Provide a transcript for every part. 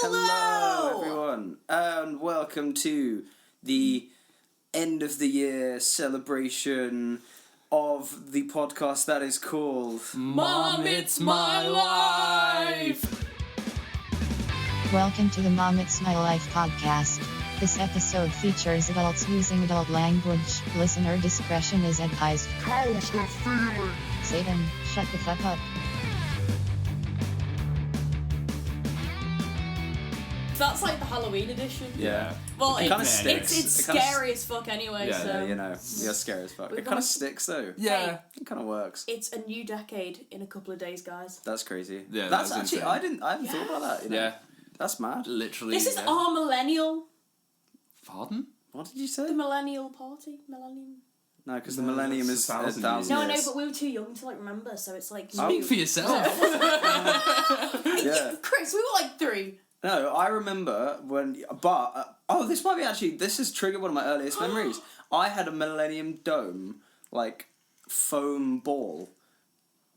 Hello everyone, and welcome to the end of the year celebration of the podcast that is called Mom, It's My Life! Welcome to the Mom, It's My Life podcast. This episode features adults using adult language. Listener discretion is advised. How's the feeling? Satan, shut the fuck up. That's like the Halloween edition. Yeah. Well, It kinda it's sticks. It scary as fuck anyway. Yeah, so you know, yeah, scary as fuck. We've It got kind of a- sticks though. Yeah. It kind of works. it's a new decade in a couple of days, guys. That's crazy. Yeah, that's that's actually insane. I hadn't thought about that. You know? Yeah. That's mad. Literally. This is yeah. our millennial, Pardon? What did you say? the millennial party, millennium. No, because the No, millennium that's is 1,000 1,000 No, I years. know, but we were too young to like remember, so it's like. Speak for yourself. Yeah. Chris, we were like 3. No, I remember when, but this might be actually. This has triggered one of my earliest memories. I had a Millennium Dome like foam ball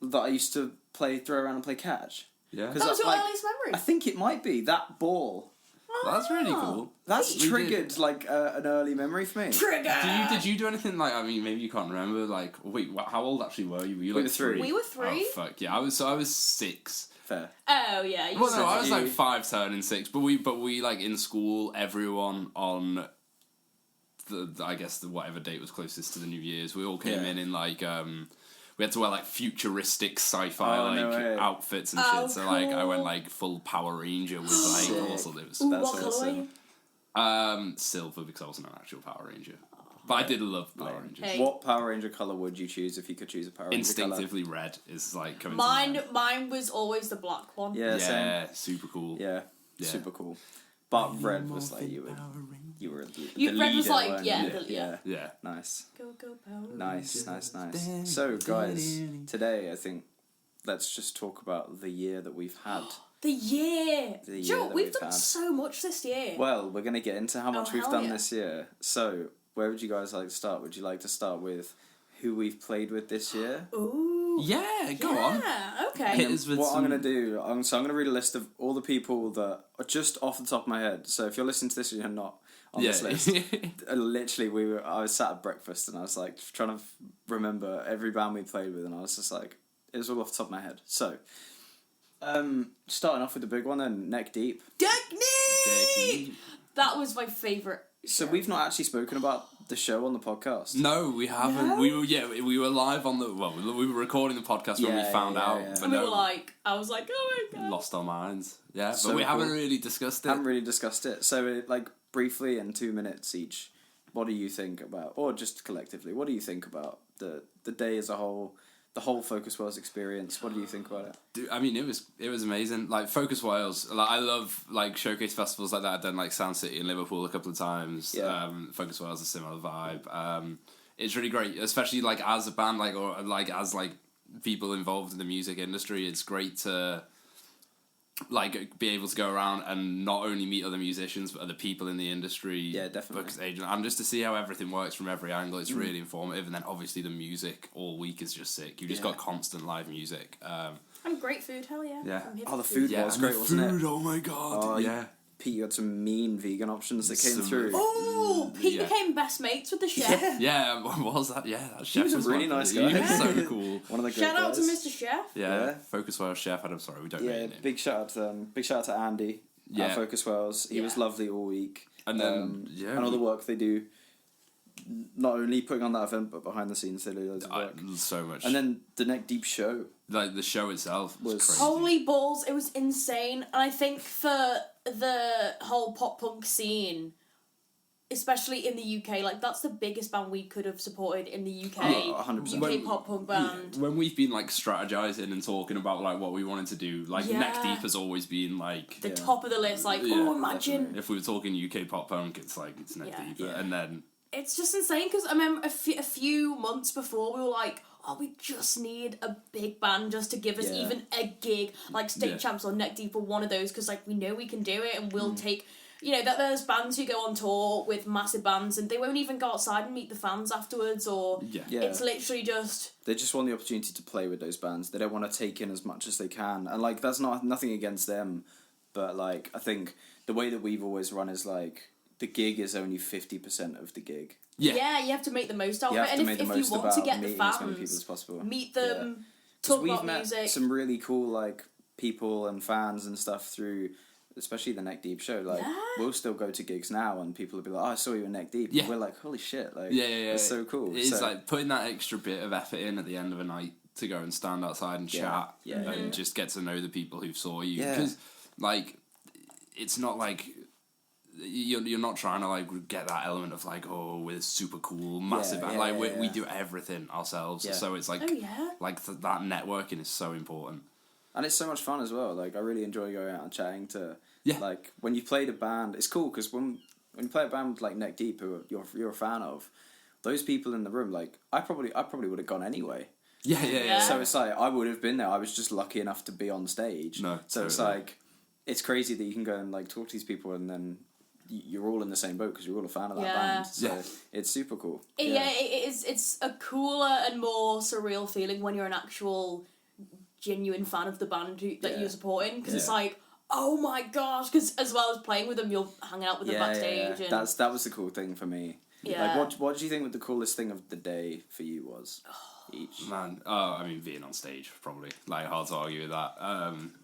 that I used to throw around and play catch. Yeah. 'Cause That was your like, earliest memory. I think it might be that ball. That's really cool. That's We triggered like an early memory for me. Trigger. Did you do anything like? I mean, maybe you can't remember. Like, wait, how old actually were you? Were you We like were 3. We were 3. Oh fuck yeah! I was 6. Fair. Oh yeah. You Well, said no, I was you- like 5 turning 6. But we like in school, everyone on I guess whatever date was closest to the New Year's, we all came Yeah. in like we had to wear like futuristic sci-fi Oh, no way. outfits and Oh, shit. So like I went cool. like full Power Ranger with like Sick. all sorts of. It was Ooh, That's what colour awesome. were you? Silver because I wasn't an actual Power Ranger. But I did love Power Rangers. Hey. What Power Ranger color would you choose if you could choose a Power Ranger Instinctively red is like coming Mine, to mind. mine was always the black one. Yeah, Yeah, super cool. Yeah, Yeah. super cool. But red was like you were the Red was leader, like, weren't yeah, you? the- yeah. Yeah. Nice. Go Power. Nice. So, guys, today I think let's just talk about the year that we've had. The year. The year Joe, that we've we've done had. so much this year. Well, we're going to get into how much we've hell done yeah. this year. So, where would you guys like to start? Would you like to start with who we've played with this year? Ooh. Yeah, go on. Yeah, okay. Hit us with What I'm some- going to do, I'm going to read a list of all the people that are just off the top of my head. So, if you're listening to this and you're not on this list, literally, I was sat at breakfast and I was like trying to remember every band we played with, and I was just like, it was all off the top of my head. So, starting off with the big one, then Neck Deep. Technique! That was my favourite. So show. we've not actually spoken about the show on the podcast. No, we haven't. No? We were live on the we were recording the podcast when we Yeah, found yeah, out, yeah. but And we no, were like, I was like, oh my god. lost our minds. Yeah, So but we haven't cool. really discussed it. Haven't really discussed it. So, like, briefly in 2 minutes each, what do you think about, or just collectively, what do you think about the day as a whole, the whole Focus Wales experience? What do you think about it? Dude, I mean, it was amazing. Like Focus Wales, like I love like showcase festivals like that. I've done like Sound City in Liverpool a couple of times. Yeah. Focus Wales is a similar vibe. It's really great, especially like as a band, like or like as like people involved in the music industry. It's great to like be able to go around and not only meet other musicians but other people in the industry. Yeah, definitely. Focus agent, and just to see how everything works from every angle. It's really informative, and then obviously the music all week is just sick. You just Yeah. got constant live music. And great food, hell yeah. Yeah. I'm here Oh, for the food was and great, the wasn't it? food, oh my god! Oh, yeah. Pete, you had some mean vegan options that came Some- through. Oh, Pete Yeah. became best mates with the chef. Yeah, what was that? Yeah, that chef was a really one- nice he guy. was so cool. One of the great Shout out to guys. Mr. Chef. Yeah, Yeah. Focus Wales chef. I'm sorry, we don't know Yeah, your name. big shout out to them. Big shout out to Andy Yeah. at Focus Wales. He was Yeah. lovely all week. And then, yeah, and all we- the work they do, not only putting on that event, but behind the scenes they do loads of work. So much. And then the Neck Deep show. like the show itself was Was- crazy. Holy balls, it was insane. And I think for the whole pop punk scene, especially in the UK, like that's the biggest band we could have supported in the UK. Oh, 100%. UK When- pop punk band. When we've been like strategizing and talking about like what we wanted to do, like Yeah. Neck Deep has always been like The Yeah. top of the list, like, Yeah, oh, imagine. definitely. if we were talking UK pop punk, it's like it's Neck Yeah. Deep, Yeah. and then It's just insane because I remember a few months before we were like, oh, we just need a big band just to give us Yeah. even a gig, like State Yeah. Champs or Neck Deep or one of those, because like we know we can do it and Mm. we'll take. You know that there's bands who go on tour with massive bands and they won't even go outside and meet the fans afterwards, or yeah. Yeah. it's literally just They just want the opportunity to play with those bands. They don't want to take in as much as they can. And like that's nothing against them, but like I think the way that we've always run is like the gig is only 50% of the gig. Yeah, you have to make the most out of it, and if you want to get the fans, meet them, talk about music. We've met some really cool like people and fans and stuff through, especially the Neck Deep show. Like we'll still go to gigs now, and people will be like, "Oh, I saw you in Neck Deep." Yeah. And we're like, "Holy shit!" Like, it's so cool. It's like putting that extra bit of effort in at the end of a night to go and stand outside and chat and just get to know the people who saw you, because like it's not like you're not trying to like get that element of like, oh, we're super cool, massive we do everything ourselves, so it's like that networking is so important, and it's so much fun as well. Like I really enjoy going out and chatting to like when you played a band. It's cool because when you play a band with like Neck Deep, who you're a fan of, those people in the room, like I probably would have gone anyway. Yeah. So it's like I would have been there. I was just lucky enough to be on stage. No, so it's like it's crazy that you can go and like talk to these people and then you're all in the same boat because you're all a fan of that band. So it's super cool. It is. It's a cooler and more surreal feeling when you're an actual genuine fan of the band that you're supporting, because it's like, oh my gosh, because as well as playing with them, you're hanging out with them backstage. And that was the cool thing for me. Yeah. Like what do you think the coolest thing of the day for you was? Each. Man, I mean, being on stage, probably. Like, hard to argue with that.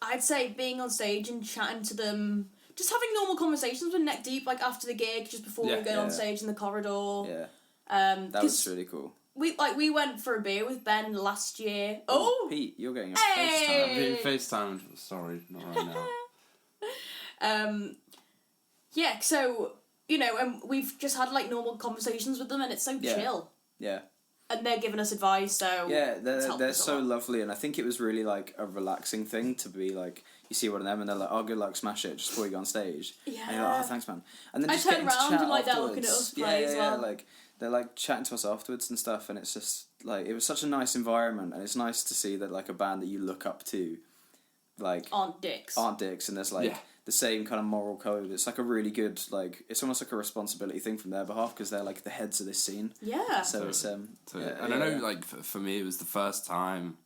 I'd say being on stage and chatting to them, just having normal conversations with Neck Deep, like after the gig, just before we were going on stage in the corridor. Yeah. That was really cool. We went for a beer with Ben last year. Pete, you're getting a FaceTime. FaceTime, sorry, not right now. Yeah, so, you know, and we've just had like normal conversations with them, and it's so chill. Yeah. And they're giving us advice, so they're so lovely, and I think it was really like a relaxing thing to be like, you see one of them and they're like, "Oh, good luck, smash it," just before you go on stage. Yeah. And you're like, "Oh, thanks, man." And then I just turn getting to around chat and like they're afterwards. looking at us play as well. Like they're like chatting to us afterwards and stuff, and it's just like it was such a nice environment, and it's nice to see that like a band that you look up to, like aren't dicks, and there's like the same kind of moral code. It's like a really good, like, it's almost like a responsibility thing from their behalf because they're like the heads of this scene. Yeah. So it's and I know like for me it was the first time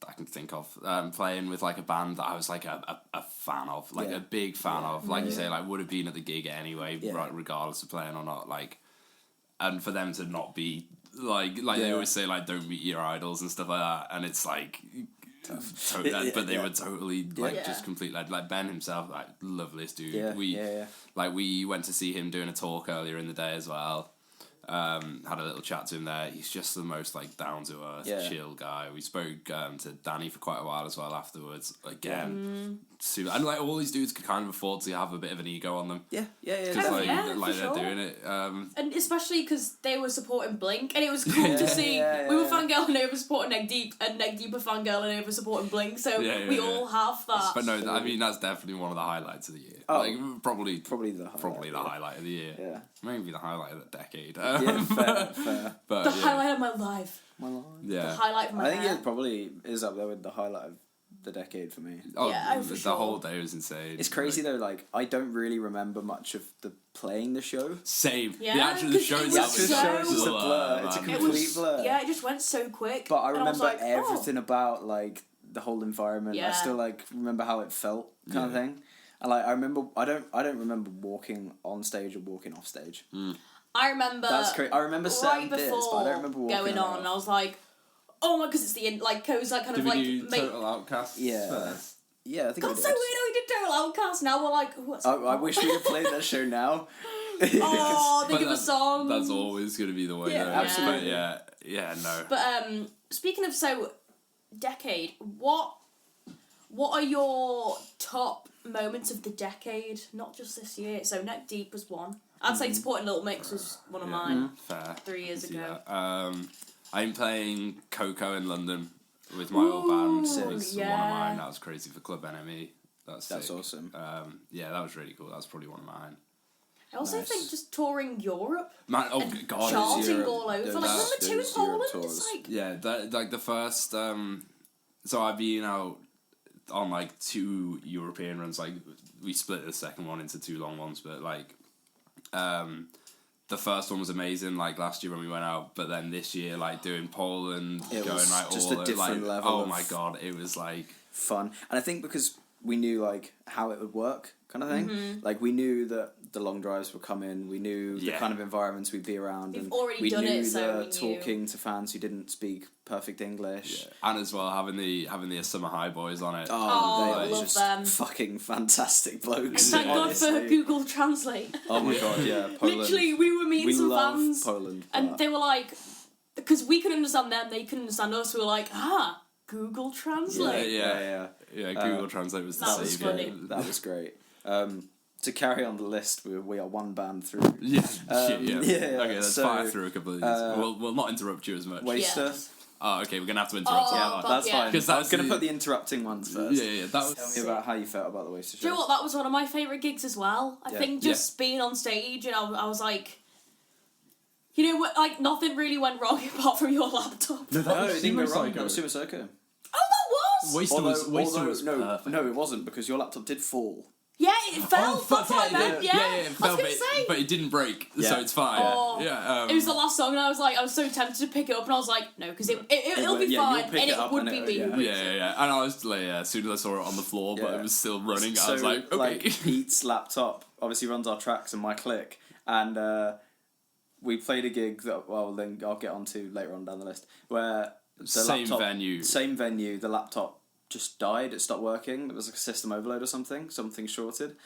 that I can think of playing with like a band that I was like a fan of, like a big fan of, like you say, like would have been at the gig anyway, right, regardless of playing or not, like, and for them to not be like they always say like don't meet your idols and stuff like that, and it's like. But they were totally like just complete like Ben himself, like loveliest dude. Like we went to see him doing a talk earlier in the day as well. Had a little chat to him there. He's just the most like down to earth, chill guy. We spoke to Danny for quite a while as well afterwards. Again, super, and like all these dudes could kind of afford to have a bit of an ego on them. Because they're doing it. And especially because they were supporting Blink, and it was cool to see. We were fangirling over supporting Neck Deep, and Neck Deep were fangirling over supporting Blink. So we all have that. But no, I mean that's definitely one of the highlights of the year. Like probably the highlight of the year. Yeah, maybe the highlight of the decade. Fair. But, the highlight of my life. Yeah. The highlight of my I think it probably is up there with the highlight of the decade for me. The whole day was insane. It's crazy though, like I don't really remember much of the playing the show. Same. Yeah, the show itself is just a blur. It's a complete blur. Yeah, it just went so quick. But I remember everything about like the whole environment. I still like remember how it felt, kind of thing. And like I remember, I don't remember walking on stage or walking off stage. I remember. That's crazy. I remember certain bits, but I don't remember walking going on. I was like, oh my, because it's the end. Like, Co's like kind of like Total Outcast. First? Yeah, I think. That's so weird. We did Total Outcast. Now we're like, what's? I wish we had played that show now. Think of a song. That's always going to be the way. Yeah, absolutely. No. But speaking of decade, what are your top moments of the decade? Not just this year. So Neck Deep was one. I'd say supporting Little Mix was one of mine. Fair. 3 years ago. I'm playing Coco in London with my old band. It was one of mine. That was crazy for Club NME. That's awesome. That was really cool. That was probably one of mine. I also think just touring Europe. Man, God, charting all over. Like number 2 in Poland. It's like like the first. So I've been out on like 2 European runs. Like we split the second one into 2 long ones, but like. The first one was amazing, like last year when we went out, but then this year, like doing Poland, it going was like just all a different level. Oh my god, it was like fun, and I think because we knew like how it would work, kind of thing. Like we knew that the long drives would come in. We knew the kind of environments we'd be around, We've and already we done knew it, so we talking to fans who didn't speak perfect English. And as well having the Summer High boys on it. Oh, they I were love just them. fucking fantastic blokes. Thank God for honestly. Google Translate. Oh my god, yeah, Poland. Literally, we were meeting some love fans, Poland, and but- they were like, because we could understand them, they couldn't understand us. We were like, Google Translate. Yeah. Google Translate was the that was savior. funny. That was great. To carry on the list, we are one band through. Yeah. Yeah. Okay, let's So, fire through a couple of these. We'll not interrupt you as much. Waster. Yes. Oh, okay, we're gonna have to interrupt. Oh, that one. but That's yeah. fine. 'Cause I that's was going to the- put the interrupting ones first. Yeah. That was. Tell me about how you felt about the Waster show. Do you know what? That was one of my favourite gigs as well. I Yeah. think just being on stage, and I was like, you know what? Like nothing really went wrong apart from your laptop. No, No, it didn't go wrong. That was Sumo Soko. Oh, that was. Waster was no, perfect. no, it wasn't because your laptop did fall. Yeah, it fell. fuck, That's what I meant. Yeah, it I was fell, gonna say. but it didn't break, so Yeah. it's fine. Oh. Yeah, It was the last song, and I was so tempted to pick it up, and I was like, no, because it'll be Yeah, fine, you'll pick and it it up would and be it- me. yeah. who yeah, breaks it. and I was like, as soon as I saw it on the floor, but Yeah. it was still running, I So, was like, okay. Pete's laptop obviously runs our tracks and my click, and we played a gig that, well, then I'll get on to later on down the list, where the Same laptop, venue. Same venue, the laptop just died, it stopped working, there was like a system overload or something shorted,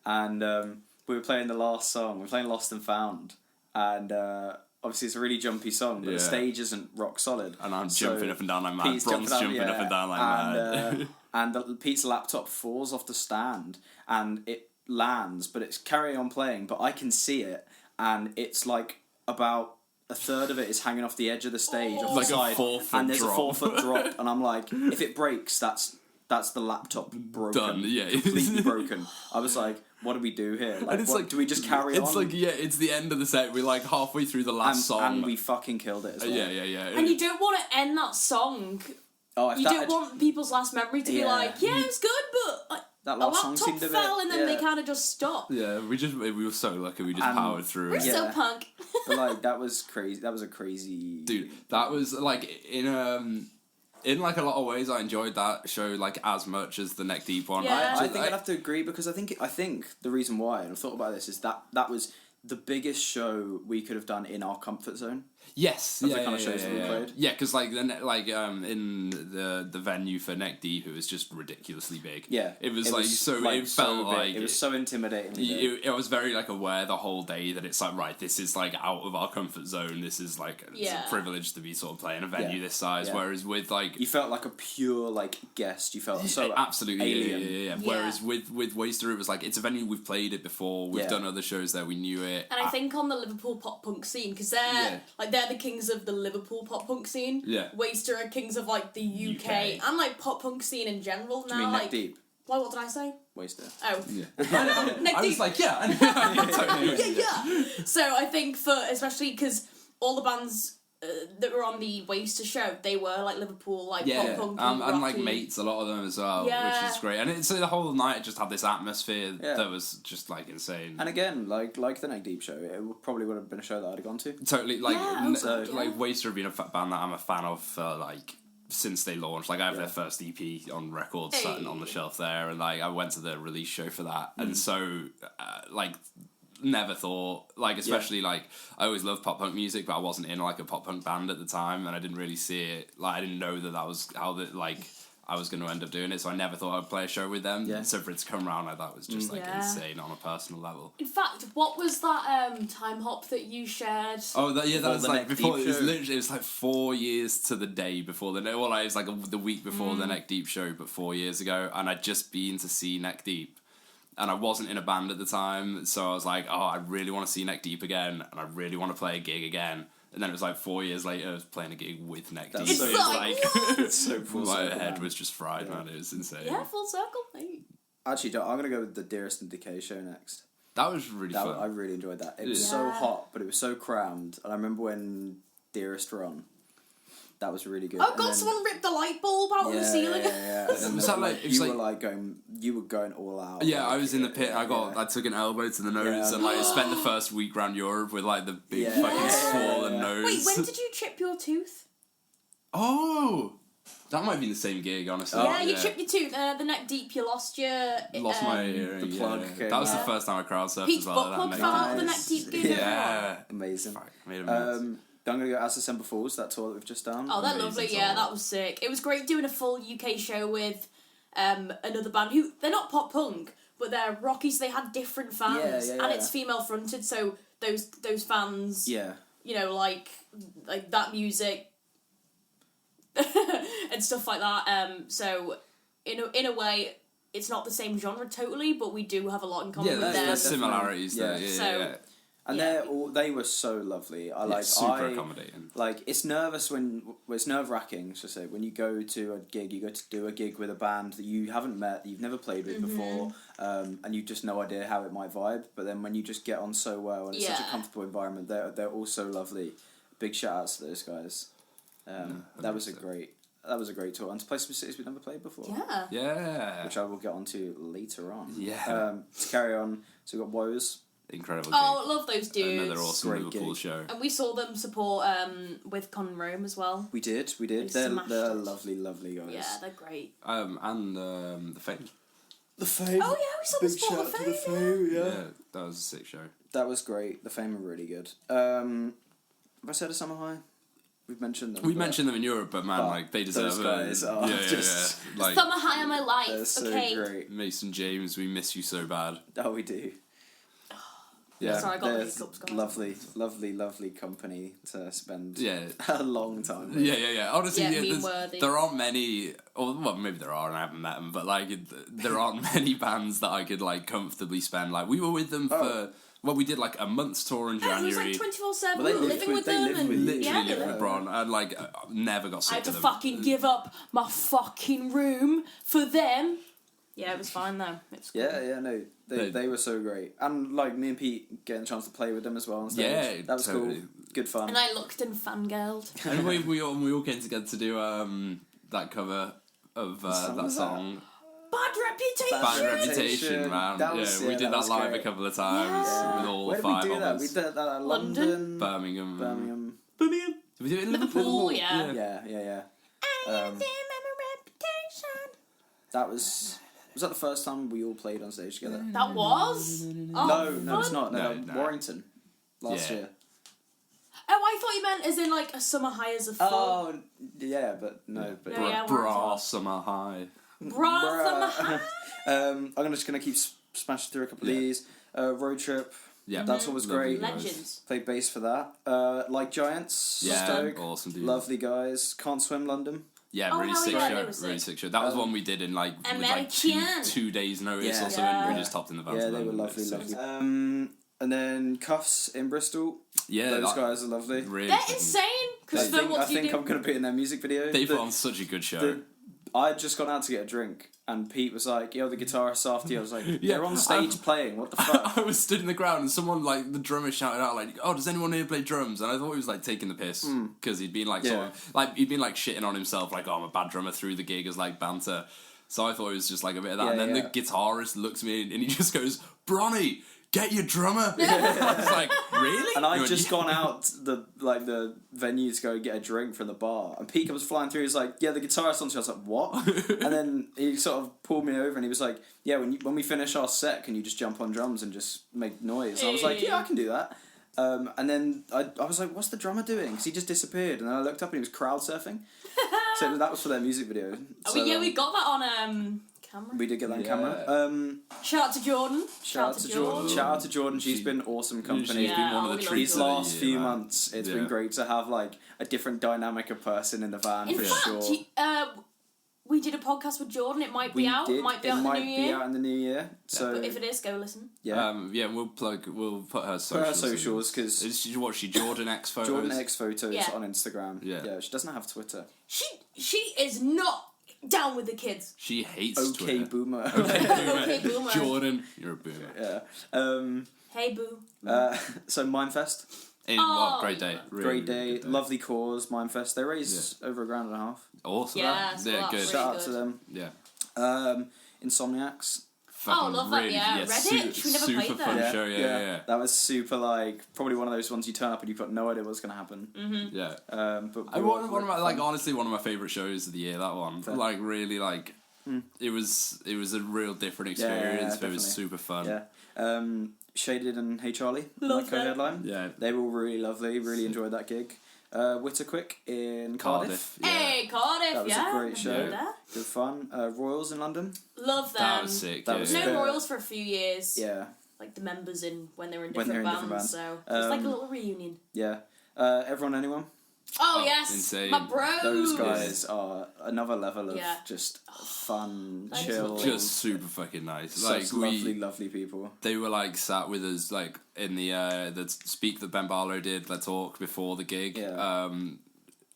and we were playing the last song, we were playing Lost and Found, and obviously it's a really jumpy song, but the stage isn't rock solid. And I'm So jumping up and down like mad, Pete's Bron's jumping up and down like mad. And Pete's laptop falls off the stand, and it lands, but it's carrying on playing, but I can see it, and it's like about a third of it is hanging off the edge of the stage, off Like the a side, 4-foot and there's drop. a 4-foot drop, and I'm like, if it breaks, that's the laptop broken, Done, yeah. completely broken. I was like, what do we do here? Like, And it's what, like, do we just carry on? It's like, it's the end of the set, we're like halfway through the last song. and we fucking killed it as well. Yeah. And you don't want to end that song. Oh, if You that don't had- want people's last memory to be Yeah. like, yeah, it was good, but like, that a last song laptop seemed a fell, bit, and then they yeah. kind of just stopped. Yeah, we were so lucky, we just And powered through We're it. so Yeah. punk. But like that was crazy. That was a crazy Dude, that was like in like a lot of ways I enjoyed that show like as much as the Neck Deep one. Yeah. I think I'd have to agree because I think the reason why, and I've thought about this, is that was the biggest show we could have done in our comfort zone. Yes, Of the kind of shows that we played. Yeah, because like in the venue for Neck Deep, it was just ridiculously big. Yeah, it was like so. It felt big. like it was so intimidating. I was very like aware the whole day that it's like, right, this is like out of our comfort zone. This is like it's Yeah. a privilege to be sort of playing a venue this size. Yeah. Whereas with like You felt like a pure like guest. You felt so absolutely alien. yeah. Whereas with Waster, it was like it's a venue we've played it before. We've Yeah. done other shows there. We knew it. And I think on the Liverpool pop punk scene, because they're the kings of the Liverpool pop punk scene. Yeah. Waster are kings of like the UK, and like pop punk scene in general now. I mean, like, Neck Deep, why? What did I say? Waster. Oh, Yeah. Neck I was Deep. like, yeah. Totally. yeah. So I think especially because all the bands that were on the Waster show, they were like Liverpool, like pop punk, and like rocky. Mates, a lot of them as well, Yeah. which is great. And it's the whole night just had this atmosphere Yeah. that was just like insane. And again, like the Neck Deep show, probably would have been a show that I'd have gone to. Totally, like Yeah, oh God, yeah. like Waster have been a band that I'm a fan of for like since they launched. Like I have their first EP on record sitting on the shelf there, and like I went to the release show for that, and so like. Never thought, like, especially like I always loved pop punk music, but I wasn't in like a pop punk band at the time, and I didn't really see it. Like, I didn't know that was how I was going to end up doing it, so I never thought I'd play a show with them. Yeah. So for it to come around like that was just like insane on a personal level. In fact, what was that time hop that you shared? Oh, that was the like Neck before. Deep It was show. literally it was like 4 years to the day before the. Well, it was like the week before the Neck Deep show, but 4 years ago, and I'd just been to see Neck Deep. And I wasn't in a band at the time, so I was like, oh, I really want to see Neck Deep again, and I really want to play a gig again. And then it was like 4 years later, I was playing a gig with Neck Deep. That's So so it was like, It's so full my circle, head man. was just fried, Yeah. man. It was insane. Yeah, full circle. Hey. Actually, I'm gonna go with the Dearest and Decay show next. That was really fun. I really enjoyed that. It was Yeah. so hot, but it was so crammed. And I remember when Dearest were on. That was really good. Oh And god, then- someone ripped the light bulb out of the ceiling. Yeah. And then Was that like- it was you were like- you were going all out. Yeah, I like, was in the pit. And yeah. I took an elbow to the nose, Yeah. and like I spent the first week around Europe with like the big Yeah. fucking Yeah. swollen nose. Wait, when did you chip your tooth? Oh, That might be the same gig, honestly. You chipped your tooth, the neck deep, you lost your... Lost my earring, the plug. Yeah. That was the first time I crowd surfed Pete's as well. butt plug fell out of the neck deep gig. Yeah. Amazing. Fuck, made a mess. I'm going to go As December Falls, that tour that we've just done. Oh, they're Amazing lovely, tour. yeah, that was sick. It was great doing a full UK show with another band who, they're not pop punk, but they're rocky, so they had different fans. Yeah. And it's female fronted, so those fans, you know, like that music and stuff like that. So in a way, it's not the same genre totally, but we do have a lot in common with them. There's similarities there. So, And they were so lovely. Super accommodating. Like, it's it's nerve-wracking, should I say, when you go to a gig, you go to do a gig with a band that you haven't met, that you've never played with before, and you've just no idea how it might vibe, but then when you just get on so well, and it's such a comfortable environment, they're all so lovely. Big shout-outs to those guys. That was a great tour, and to play some cities we've never played before. Yeah. Which I will get onto later on. Yeah. To carry on, so we've got Woes. Incredible gig. Oh, love those dudes. Another awesome Great Liverpool gig. show. And we saw them support with Con Rome as well. We did. They They're smashed it. lovely, lovely guys. Yeah, they're great. And the Fame. The Fame. Oh yeah, we saw them Big support shout the to Fame. the Fame, Yeah, that was a sick show. That was great. The Fame are really good. Have I said a Summer High? We've mentioned them. We mentioned them in Europe, but man, like they deserve those it. guys are just Like Summer high on my life. they're so Okay. great. Mason James, we miss you so bad. Oh, we do. Yeah, sorry, I got the they're hiccups, guys. lovely company to spend Yeah. a long time with. Yeah. Honestly, meme-worthy. there aren't many, or well, maybe there are, and I haven't met them, but like, there aren't many bands that I could like comfortably spend. Like, we were with them for. Well, we did like a month's tour in Yeah, it was January. like 24/7. Well, We they were lived living with they them, lived and with you. Literally yeah, lived with Bron. I like never got I sick had to of them. fucking give up my fucking room for them. Yeah, it was fine though. It was cool. Yeah, no, they were so great, and like me and Pete getting a chance to play with them as well on stage. Yeah, that was totally. cool, good fun. And I looked and fangirled. And we all came together to do that cover of that song. Bad reputation. Bad Reputation, man. That was- we did that was live great. a couple of times with all Where did five we do of that? us. We did that at London? London, Birmingham. Birmingham. Did we do it in Liverpool, yeah. Yeah. I am a reputation. That was that the first time we all played on stage together? That was? Oh, No, it's fun. not. No, No. Warrington last Yeah. year. Oh, I thought you meant as in like a summer high as a full. Oh, yeah, but no. But No, yeah, Bra Summer High. Bra summer high. I'm just gonna keep smashing through a couple of these. Road Trip. Yeah, That's always great. Legends. Played bass for that. Like Giants. Yeah, Stoke. awesome dude. Lovely guys. Can't Swim London. Yeah, Oh, really hell sick yeah, show. they were sick. Really sick show. That was one we did in like with like American. 2 days notice Yeah. or something. Yeah. We just hopped in the van. Yeah, to they were London. lovely, It's so lovely. sick. And then Cuffs in Bristol. Yeah, Those guys are lovely. Really They're fucking- insane. Because I think I'm gonna be in their music video. They put on such a good show. I'd just gone out to get a drink, and Pete was like, "Yo, the guitarist's after you." I was like, Yeah, "They're on stage playing. What the fuck?" I was stood in the ground and someone like the drummer shouted out like, "Oh, does anyone here play drums?" And I thought he was like taking the piss because he'd been like sort of like he'd been like shitting on himself like, "Oh, I'm a bad drummer" through the gig as like banter. So I thought it was just like a bit of that. Yeah, and then yeah. the guitarist looks at me and he just goes, "Bronnie, get your drummer." I was like, "Really?" And I'd He just went, gone out the venue to go get a drink from the bar, and Pete comes flying through. He's like, "Yeah, the guitarist's on." So I was like, "What?" And then he sort of pulled me over, and he was like, "Yeah, when we finish our set, can you just jump on drums and just make noise?" And I was like, "Yeah, I can do that." And then I was like, "What's the drummer doing?" Because he just disappeared, and then I looked up and he was crowd surfing. So that was for their music video. Oh, So, yeah, we got that on camera. we did get that on Yeah. camera. Shout out to Jordan. Shout out to Jordan. Shout out to Jordan. She's been awesome company. She's been one of Yeah, the we treats These of the last year, few man. months, it's Yeah. been great to have like a different dynamic of person in the van In for fact, sure. we did a podcast with Jordan. It might be We out. did. Might be it out in the might new be year. out in the new year. So But if it is, go listen. yeah, We'll put her for socials. her socials because Is she what? She Jordan X photos. Jordan X photos Yeah. on Instagram. Yeah. She doesn't have Twitter. She is not down with the kids. She hates Okay, Twitter. boomer. Okay, boomer. Jordan, you're a boomer. yeah. Hey, boo. So Mindfest, Great day. Really, great really day, good lovely cause. Mindfest. They raised over $1.5 grand. Awesome. Yeah, so Yeah, that's good. really Shout out good. to them. Yeah. Insomniacs. fucking love that, really, yeah. Redditch, we never super played fun that. show, yeah. That was super, like, probably one of those ones you turn up and you've got no idea what's going to happen. Mm-hmm. Yeah. But One of my, like, honestly, one of my favourite shows of the year, that one. Fair. Like, really, like, it was a real different experience, but it was super fun. Yeah. Shaded and Hey Charlie, Love like co-headline. Yeah. They were really lovely, really enjoyed that gig. Witterquick in Cardiff. Yeah. Hey, Cardiff, That was yeah. a great show. Remember that? Good fun. Royals in London. Love them. That was sick. That yeah. was No fair. Royals for a few years. Yeah, Like the members when they were in When different, they were in different bands, bands. so it's like a little reunion. yeah. Everyone, anyone? Oh, yes, insane. my bros. Those guys are another level of Yeah. just fun, That is chill. lovely. Just super fucking nice. Such Like, lovely, lovely people. they were like sat with us like in the speak that Ben Barlow did, the talk before the gig, Yeah.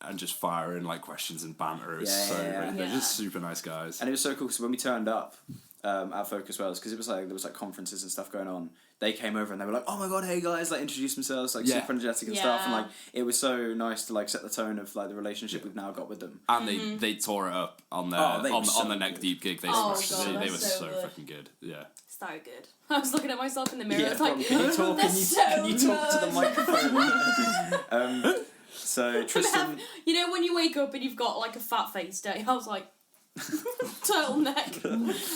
and just firing like questions and banter. It was Yeah, so yeah, yeah. great. They're Yeah. just super nice guys. And it was so cool because when we turned up at Focus Wells, because it was like there was like conferences and stuff going on, they came over and they were like, "Oh my god, hey guys!" Like introduced themselves, like Yeah. super energetic and Yeah. stuff, and like it was so nice to like set the tone of like the relationship we've now got with them. And they tore it up on the Oh, they were on so the Neck good. Deep gig. They Oh, smashed God, it. They that's were so so good. fucking good. Yeah. So good. I was looking at myself in the mirror. Yeah, I was like, Bron, can you talk? "They're Can you so talk to the good." microphone? So Tristan, You know when you wake up and you've got like a fat face day? I was like, turtleneck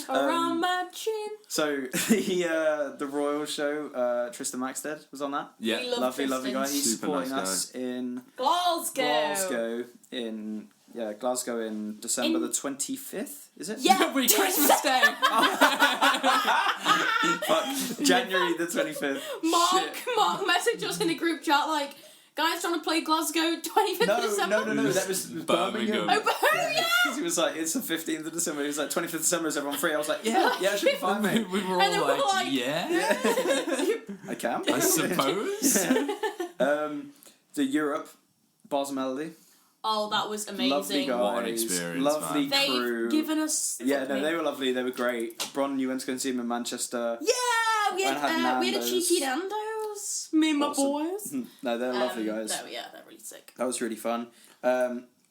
around my chin. so the Royal Show, Tristan Maxted was on that. Yeah. We love Lovely, lovely guy. Tristan. He's Super supporting nice us in Glasgow. Glasgow in December In- the 25th. Is it? Yeah. Wait, Christmas Day. Fuck, January the 25th. Mark messaged us in the group chat like, guys trying to play Glasgow 25th of December. No. That was Birmingham. Birmingham. Oh, yeah. Because he was like, it's the 15th of December. He was like, 25th of December, is everyone free? I was like, yeah, it should be fine, mate. We were And then all we're like, like- yeah, I can. I suppose. The Europe, Bars Melody. Oh, that was amazing. Lovely guys. What an experience, Lovely man. crew. They've given us. Yeah, no, they were lovely. They were great. Bron, you went to go and see them in Manchester. Yeah, we And had had a Nando's. cheeky Nando's. Me and my Awesome. boys. No, they're lovely guys. They're really sick. That was really fun.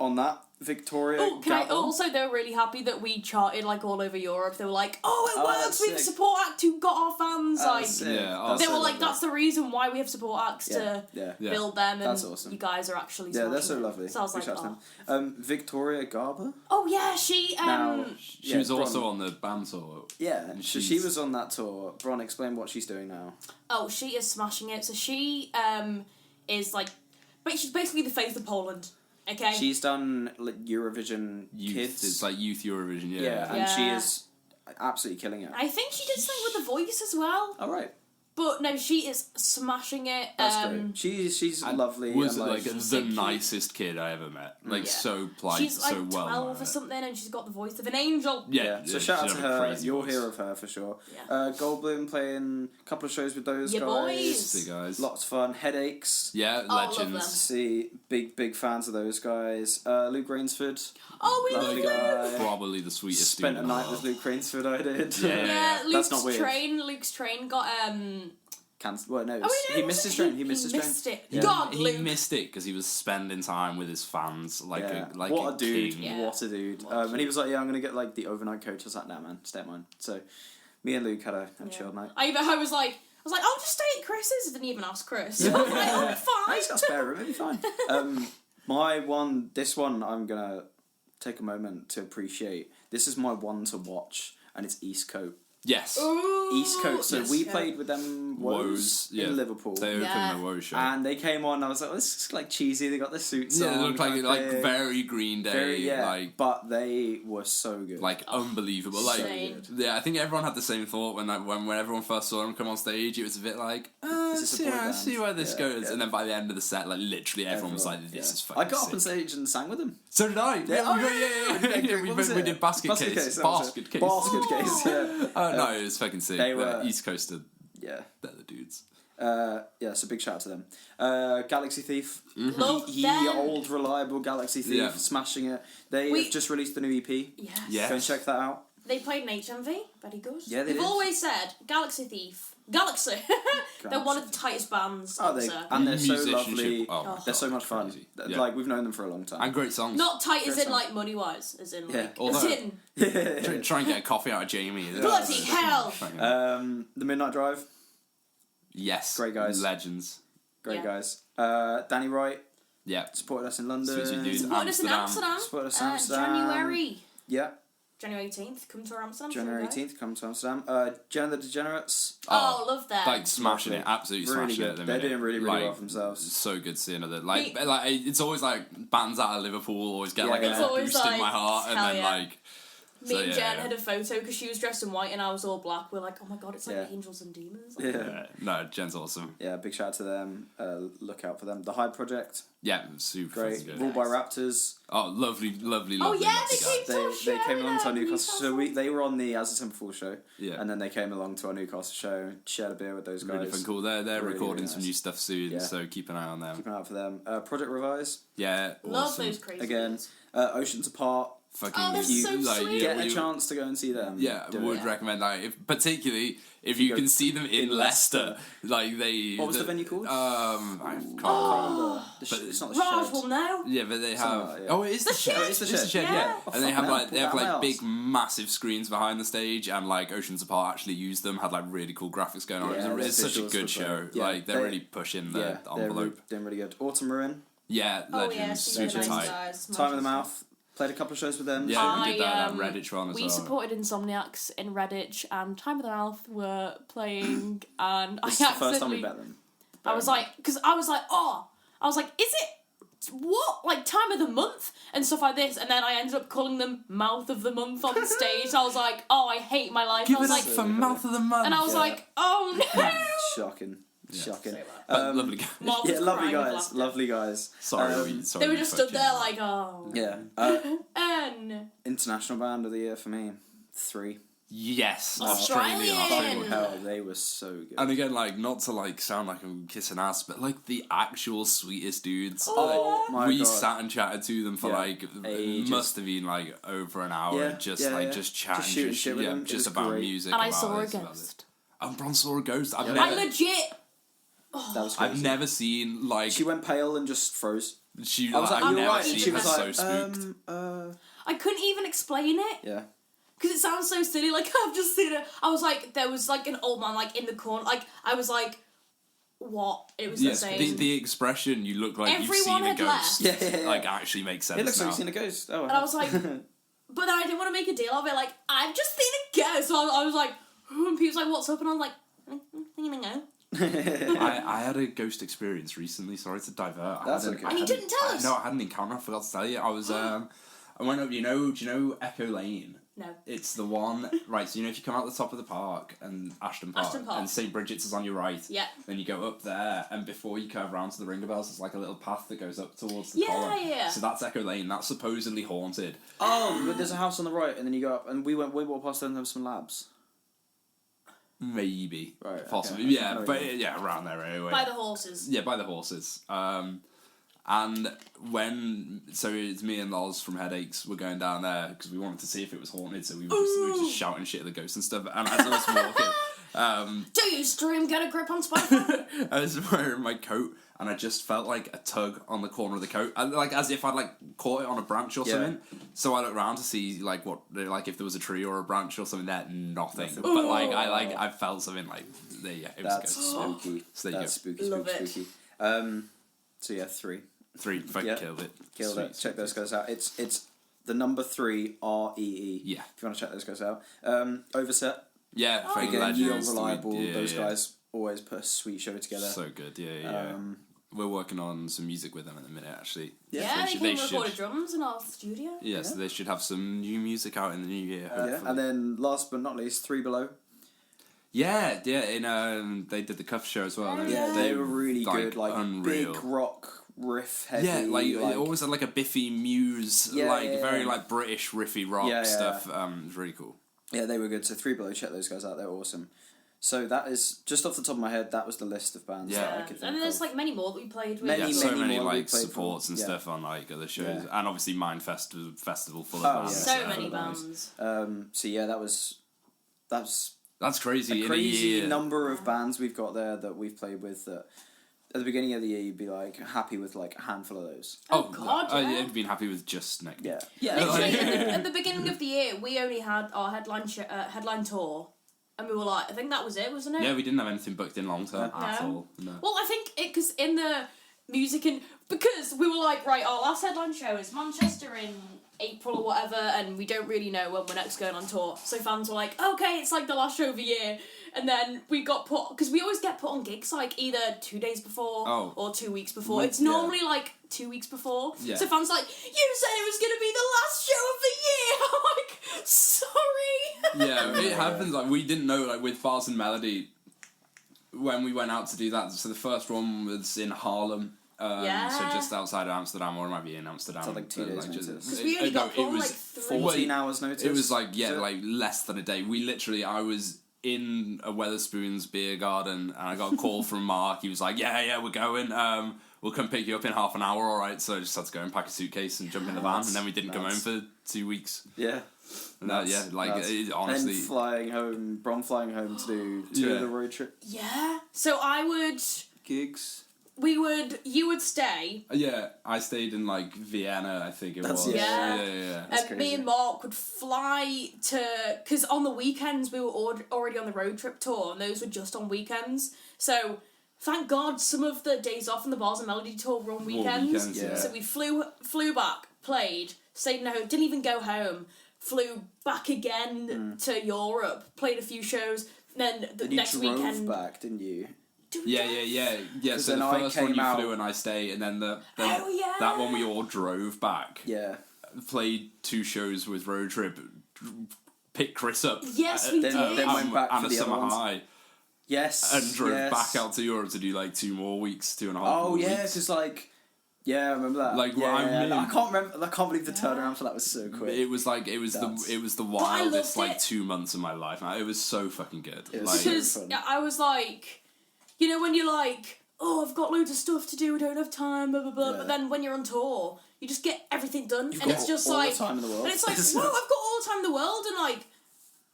On that, Victoria. Oh, Gabble. also, they were really happy that we charted like all over Europe. They were like, "Oh, it Oh, works. that's We have sick. support act who got our fans." Oh, Like, sick. Yeah, That's they so were like, lovely. "That's the reason why we have support acts to Yeah. Yeah. build them." And That's awesome. you guys are actually. Yeah, they're smashing so it. lovely. So I was Big like, shout out to "Oh, them. Victoria Garber. oh yeah, she Now, She was Bron- also on the band tour. Yeah, And so she she's- was on that tour. Bron, explain what she's doing now. oh, she is smashing it." So she is like, but she's basically the face of Poland. Okay. She's done like, Eurovision Youth. Kids. It's like Youth Eurovision. Yeah. yeah, and she Yeah. is absolutely killing it. I think she did something with the voice as well. All right, But no, she is smashing it. that's great. She's And lovely. Was and, like like, the so cute. nicest kid I ever met. Like Yeah. so polite, She's like so well 12 or mannered. something, and she's got the voice of an angel. Yeah. So shout out she's to got a her. crazy You'll voice. hear of her for sure. Yeah. Goldblum playing a couple of shows with those Yeah, guys. boys. Big guys. Lots of fun. Headaches. Yeah, Oh, love legends. them. See, big fans of those guys. Luke Rainsford. Oh, we Lovely love Luke. guy. Probably the sweetest Spent dude a in the night with world. Luke Rainsford. I did. Yeah. Yeah, That's not weird. Luke's train got Well, no, Oh, wait, no, he missed his train. He missed his train. it. Yeah. God, He Luke. missed it because he was spending time with his fans like Yeah. like what a dude! king. Yeah. What a dude! What a And he was like, "Yeah, I'm gonna get like the overnight coach." I was like, "Nah, man, stay at mine." So, me and Luke had a chilled night. I was like, I'll just stay at Chris's. I didn't even ask Chris. I was like, oh, fine. He's got a spare room. It'll be fine. This one, I'm gonna take a moment to appreciate. This is my one to watch, and it's Eastcote. Yes. Ooh, Eastcote. So yes. we played with them Woes yeah. in Liverpool. They opened Yeah. the Woe show. And they came on, and I was like, oh, this is like cheesy. They got the suits yeah, on. it looked like kind of like thing. very Green Day, but they were so good. like unbelievable. Like Insane. yeah, I think everyone had the same thought when everyone first saw them come on stage. It was a bit like, Is this a boy band? see where this Yeah, goes. yeah. And then by the end of the set, like literally everyone was like, "This is fucking." I got up on sick. stage and sang with them. So did I. Yeah, We what was it? did basket Basket case. that was Basket it. case. Basket case, yeah. Oh no, it was fucking sick. They The were- East Coaster. Yeah. They're the dudes. So big shout out to them. Galaxy Thief. Love He them. old reliable Galaxy Thief, Yeah. smashing it. They We- have just released the new EP. Yes. Yeah. Go and check that out. They played in HMV. Very good. Yeah, they They've did. always said Galaxy Thief. Galaxy. They're one of the tightest bands on the circuit. And they're so Musicianship. lovely. They're so much fun. Yeah. Like, we've known them for a long time. And great songs. Not tight as Great in, song. like, money-wise. As in, Yeah. like... Although- as in... Try and get a coffee out of Jamie. Bloody hell! The Midnight Drive. Yes. Great guys. Legends. Great Yeah. guys. Danny Wright Yeah. supported us in London. Sweet dude. Supported us in Amsterdam. Amsterdam. Supported us in Amsterdam. January. Yeah. January 18th. Come to our Amsterdam. January show, guys. 18th, come to Amsterdam. Jenna the Degenerates. Oh, love that. Like smashing it, absolutely Really smashing it. good. At the They're minute. doing really, really Like, well for themselves. So good seeing other like it's always like bands out of Liverpool always get like It's a always boost in like, my heart, and hell then yeah. like Me so, and yeah, Jen yeah. had a photo because she was dressed in white and I was all black. We're like, oh my god, it's like Yeah. angels and demons. Yeah. No, Jen's awesome. Yeah, big shout out to them. Look out for them. The Hyde Project, Yeah, super great. fucking good. Ruled by Raptors. Oh, lovely. Oh, lovely yeah, they guys. came to They came along to our Newcastle show. Newcastle. They were on the As a Temple show, Yeah. and then they came along to our Newcastle show. Shared a beer with those guys. Really fun, cool. They're Really, recording really some nice. new stuff soon, Yeah. so keep an eye on them. Keep an eye out for them. Project Revise. Yeah, Love awesome. those crazy Again. dudes. Oceans Apart. Fucking Oh, they're so like, sweet. Get a you- chance to go and see them. Yeah, Do would it. recommend that. Particularly if you go can see them in in Leicester. Leicester. Like they. What was the venue called? I can't remember. But it's not the Raj shed. will know. Yeah, but they have. Something like that, yeah. Oh, it is the shed. It's the It's the shed. shed. Yeah, Oh, and they fuck have hell. like Pull that like out. big massive screens behind the stage, and like Oceans Apart actually used them. Had like really cool graphics going on. Yeah, It's such a visuals good were show. great. Yeah, Like they're they- really pushing the Yeah, they're envelope. doing really good. Autumn Ruin. Yeah, Oh yeah, legends, super super nice tight. guys. Time of the Mouth. Played a couple of shows with them. Yeah, we did that I, at Redditch one as We well. supported Insomniacs in Redditch, and Time of the Mouth were playing, and This I is the first time we accidentally... met them. I was like, is it what, like, time of the month and stuff like this, and then I ended up calling them Mouth of the Month on stage. I was like, oh, I hate my life. Give I was it like, up for Mouth of the Month. and I was Yeah. like, oh no. Shocking. Shocking. But lovely guys. Mark Yeah, was lovely crying with guys. laughter. Lovely guys. Sorry, Um, sorry. They were we just fucked stood you. there like, oh. Yeah. And International Band of the Year for me. 3. Yes, Australian. Australian. Fucking hell, they were so good. And again, like, not to like sound like I'm kissing ass, but like the actual sweetest dudes. Oh like, my we God. sat and chatted to them for Yeah. like Ages. must have been like over an hour, Yeah, just yeah, like yeah. just chatting, Just shooting shit with them. It just was about great. music. and I about saw a this, about ghost. this. And Bron saw a ghost. I've Yeah. never, I legit. That was crazy. I've never seen like She went pale and just froze. she. I was like, I've "Are you never alright?" seen And she her was so like, spooked. I couldn't even explain it. Yeah. Because it sounds so silly, like, I've just seen it. I was like, there was, like, an old man, like, in the corner. Like, I was like, what? It was Yes, insane. the expression you look like you've Everyone seen a had ghost. left. Yeah. Like actually makes sense. It looks like now. you've seen a ghost. Oh, And I was like, but then I didn't want to make a deal of it. Like, I've just seen a ghost. So I was like, and people was like, what's up? And I was like, I'm gonna go. I had a ghost experience recently. Sorry to divert. That's I had okay. I You had- didn't tell us. No, I had an encounter. I forgot to tell you. I was I went up. Do you know Echo Lane? No. It's the one right. So if you come out the top of the park and Ashton Park, Ashton Park. and St Bridget's is on your right. Yeah. Then you go up there, and before you curve around to the Ring of Bells, there's like a little path that goes up towards the Yeah, column. yeah. So that's Echo Lane. That's supposedly haunted. Oh, but there's a house on the right, and then you go up, and we walked past there and there was some labs. Maybe. Right, okay. Possibly. I Yeah, know but you yeah, around there anyway. By the horses. Yeah, by the horses. And so it's me and Loz from Headaches were going down there because we wanted to see if it was haunted, so we were just shouting shit at the ghosts and stuff. And as I was walking, Do you stream Get a Grip on Spotify? I was wearing my coat, and I just felt like a tug on the corner of the coat, and like as if I'd like caught it on a branch or Yeah. something. So I looked around to see like if there was a tree or a branch or something there. Nothing. But like I felt something like there. Yeah, it was That's a ghost. spooky. So there you That's go. spooky, Love spooky, it. spooky. So yeah, 3. 3 fucking Yeah. killed it. Killed Sweet, it. Check sweet, those sweet. guys out. It's the number 3 REE. Yeah. If you want to check those guys out. Overset. Yeah, fucking Again, legends. Neon Reliable. Yeah, those yeah. guys always put a sweet show together. So good, yeah. We're working on some music with them at the minute, actually. Yeah, They they should- came and recorded drums in our studio. Yeah, so they should have some new music out in the new year. Yeah, hopefully. and then last but not least, 3 Below. Yeah. In they did the Cuff show as well. Yeah, they were really good. Like unreal. big rock riff heavy. Yeah, like it always had like a Biffy Muse, Yeah, like yeah, very yeah. like British riffy rock Yeah, yeah. stuff. It was really cool. Yeah, they were good. So 3 Below, check those guys out. They're awesome. So that is, just off the top of my head, that was the list of bands that I could think and then there's of. like many more that we played with. Many so many more like we played supports with. and Yeah. stuff on like other shows, and obviously Mind Festival full Oh, of bands. So yeah. many bands. So yeah, that's That's crazy. a In a crazy year. number of bands we've got there that we've played with. That at the beginning of the year, you'd be like happy with like a handful of those. Oh, God, yeah. I'd been happy with just Nick. Yeah. Literally, at the beginning of the year, we only had our headline tour, and we were like, I think that was it, wasn't it? Yeah, we didn't have anything booked in long term at No. all. No. Well, I think because in the music because we were like, right, our last headline show is Manchester in April or whatever, and we don't really know when we're next going on tour. So fans were like, okay, it's like the last show of the year. And then we got put, because we always get put on gigs like either 2 days before or 2 weeks before. It's normally like 2 weeks before. Yeah. So fans like, you said it was going to be the last show of the year. I'm like, sorry. Yeah, it happens. Like we didn't know. Like with Bars and Melody, when we went out to do that. So the first one was in Harlem. So just outside of Amsterdam, or it might be in Amsterdam. So like 2 days notice. Because we only got put on like 14 hours notice. It was like like less than a day. I was in a Weatherspoons beer garden, and I got a call from Mark. He was like, "Yeah, we're going. We'll come pick you up in half an hour. All right." So I just had to go and pack a suitcase and jump in the van, and then we didn't come home for 2 weeks. Yeah. And honestly, and flying home to do two of the road trip Yeah. So I would... gigs. You would stay. Yeah, I stayed in like Vienna, I think it was. Yeah. That's Me and Mark would fly to... Because on the weekends we were already on the road trip tour, and those were just on weekends. So, thank God some of the days off in the Bars and Melody tour were on weekends. Yeah. So we flew back, played, stayed in a hotel, didn't even go home, flew back again to Europe, played a few shows, then the next weekend... You drove back, didn't you? Yeah. So the first one you flew and I stayed, and then that one we all drove back. Yeah. Played 2 shows with Road Trip, picked Chris up. Yes, we did. Then went back and for a the summer other ones. high. Yes. And drove back out to Europe to do like 2 more weeks, 2.5 more weeks. Oh yeah, because like. Yeah, I remember that. Like, I can't remember. I can't believe the turnaround for that was so quick. It was the wildest like 2 months of my life. It was so fucking good. It was like, because fun. I was like, you know, when you're like, oh, I've got loads of stuff to do, I don't have time, blah blah blah. Yeah. But then when you're on tour, you just get everything done, You've and got it's just all like, the time in the world. and it's like, whoa, I've got all the time in the world, and like,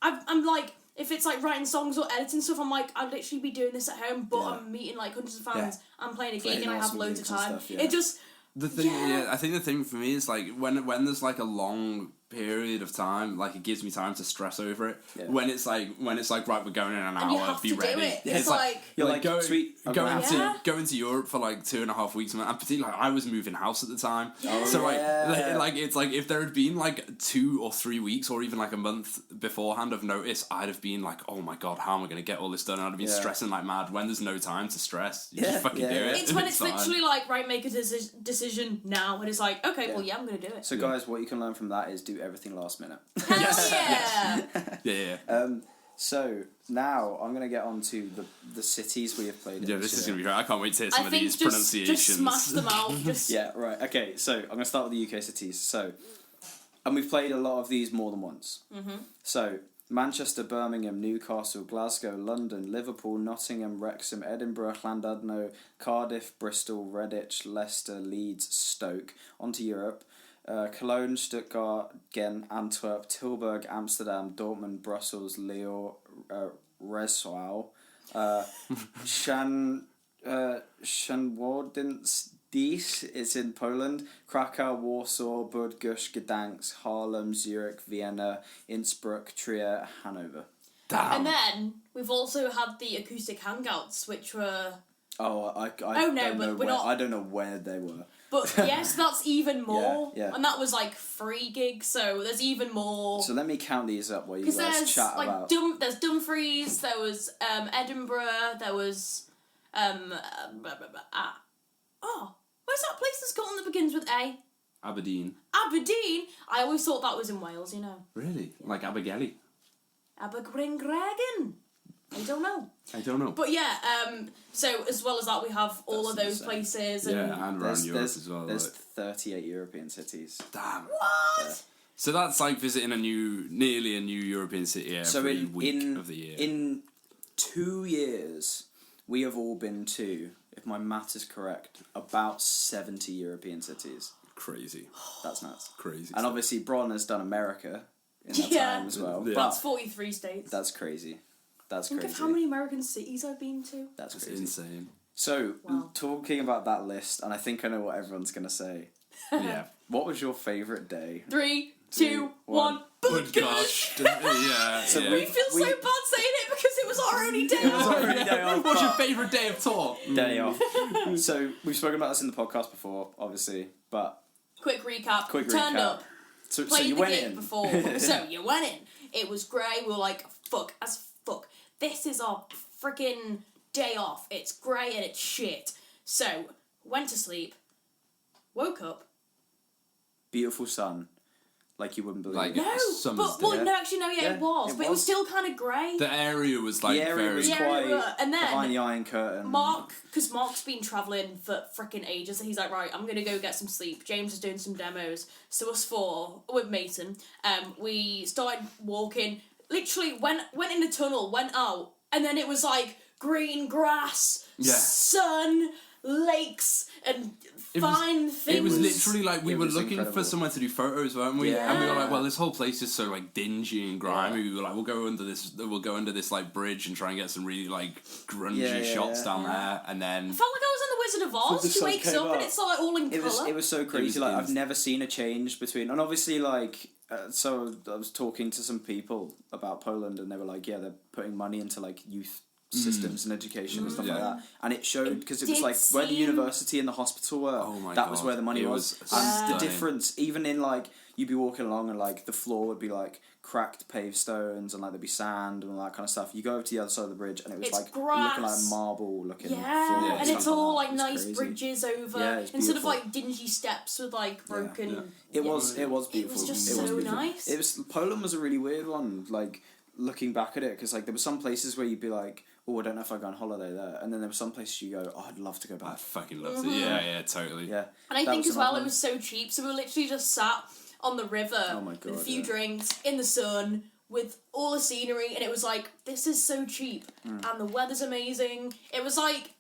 I'm like, if it's like writing songs or editing stuff, I'm like, I'd literally be doing this at home, but I'm meeting like hundreds of fans, I'm playing a gig, and I have loads of time. Stuff, yeah. It just. The thing, I think the thing for me is like when there's like a long period of time, like it gives me time to stress over it. Yeah. When it's like right, we're going in an And you hour, have be to ready. do it. Yeah, It's like You're like, going, sweet. going Yeah. to Europe for like 2.5 weeks, and particularly like I was moving house at the time, Oh, so yeah. like it's like if there had been like 2 or 3 weeks or even like a month beforehand of notice, I'd have been like, oh my god, how am I going to get all this done? And I'd have been stressing like mad. When there's no time to stress, you just fucking do it. It's when it's fine. literally like, right, make a decision now, and it's like, okay, well, yeah, I'm gonna do it. So guys, what you can learn from that is do everything last minute. Hell yeah! Yeah. So now I'm gonna get on to the cities we have played in. Yeah, this is going to be great. I can't wait to hear I some of think these just pronunciations. smash them out. Just Yeah, right. Okay, so I'm gonna start with the UK cities. So, and we've played a lot of these more than once. Mm-hmm. So Manchester, Birmingham, Newcastle, Glasgow, London, Liverpool, Nottingham, Wrexham, Edinburgh, Llandudno, Cardiff, Bristol, Redditch, Leicester, Leeds, Stoke. Onto Europe. Cologne, Stuttgart, Ghent, Antwerp, Tilburg, Amsterdam, Dortmund, Brussels, Lyon, Rzeszów, Szanowdziec is in Poland, Krakow, Warsaw, Budapest, Gdansk, Haarlem, Zurich, Vienna, Innsbruck, Trier, Hanover. Damn. and then we've also had the acoustic hangouts, which were. Oh, I Oh, no, don't but know we're not- I don't know where they were. But yes, that's even more. Yeah. And that was like 3 gigs, so there's even more. So let me count these up while you Because guys there's chat like about. there's Dumfries, there was Edinburgh, there was where's that place in Scotland that begins with A? Aberdeen. Aberdeen. I always thought that was in Wales, you know. Really? Like Abergele? Abergwyngragan. I don't know. But But yeah, so as well as that, we have all of That's those insane. places. And yeah, and around Europe as well. There's Like. 38 European cities. Damn. What? So that's like visiting nearly a new European city every week of the year. 2 years, we have all been to, if my math is correct, about 70 European cities. Crazy. That's nuts. Crazy. And obviously, Bron has done America in that Yeah. time as well. Yeah. But That's 43 states. that's crazy. That's Think crazy. of how many American cities I've been to. That's That's crazy. insane. So, Wow. talking about that list, and I think I know what everyone's going to say. Yeah. What was your favourite day? 3, 2, 2, 1. 1. Good gosh. Yeah. So yeah. We feel so bad saying it because it was our only day off. Already day off, What's your but- favourite day of tour? Day off. So, we've spoken about this in the podcast before, obviously, but Quick recap. Quick Turned recap. up. so Played you the went gig in. before. So you went in. It was great. We were like, fuck. This is our freaking day off. It's great and it's shit. So, went to sleep. Woke up. Beautiful sun, like you wouldn't believe. Like- No, Summer's but day. no, actually, no, Yeah, it was, it but it was was. still kind of grey. The area was like the area very. was Yeah, quite and then behind the Iron Curtain. Because Mark's been travelling for freaking ages, so he's like, right, I'm gonna go get some sleep. James is doing some demos, so us four with Mason, we started walking. Literally went in the tunnel, went out, and then it was like green grass, Yeah. sun, lakes, and fine things. It was literally like we It were was looking incredible. for somewhere to do photos, weren't we? Yeah. And we were like, well, this whole place is so like dingy and grimy. Yeah. We were like, we'll go under this like bridge and try and get some really like grungy Yeah, yeah, shots yeah. down there, and then I felt like I was in the Wizard of The Oz. She sun wakes came up and up. it's like all in It colour. was so crazy. was Like I've insane. never seen a change between, and obviously like so I was talking to some people about Poland, and they were like, yeah, they're putting money into like youth systems and education and stuff like Yeah. that, and it showed because it was did like where the seem- university and the hospital were. Oh my that was God. where the money It was. was And stunning. the difference, even in like you'd be walking along and like the floor would be like cracked paved stones and like there'd be sand and all that kind of stuff. You go over to the other side of the bridge and it was It's like looking like a grass. marble looking floor. Yeah, Yeah, and it's stuff all that. like It's nice crazy. bridges over Yeah, it's instead of beautiful. like dingy steps with like broken. yeah. It Yeah. was beautiful. It was just It was so beautiful. nice. It was Poland was a really weird one. Like looking back at it, because like there were some places where you'd be like, oh, I don't know if I go on holiday there, and then there were some places you go, oh, I'd love to go I back. fucking loved it. Yeah, totally. Yeah, And I That think was as well another it was so cheap, so we were literally just sat on the river Oh my with God, a few yeah. drinks in the sun with all the scenery, and it was like, this is so cheap, Mm. and the weather's amazing. It was like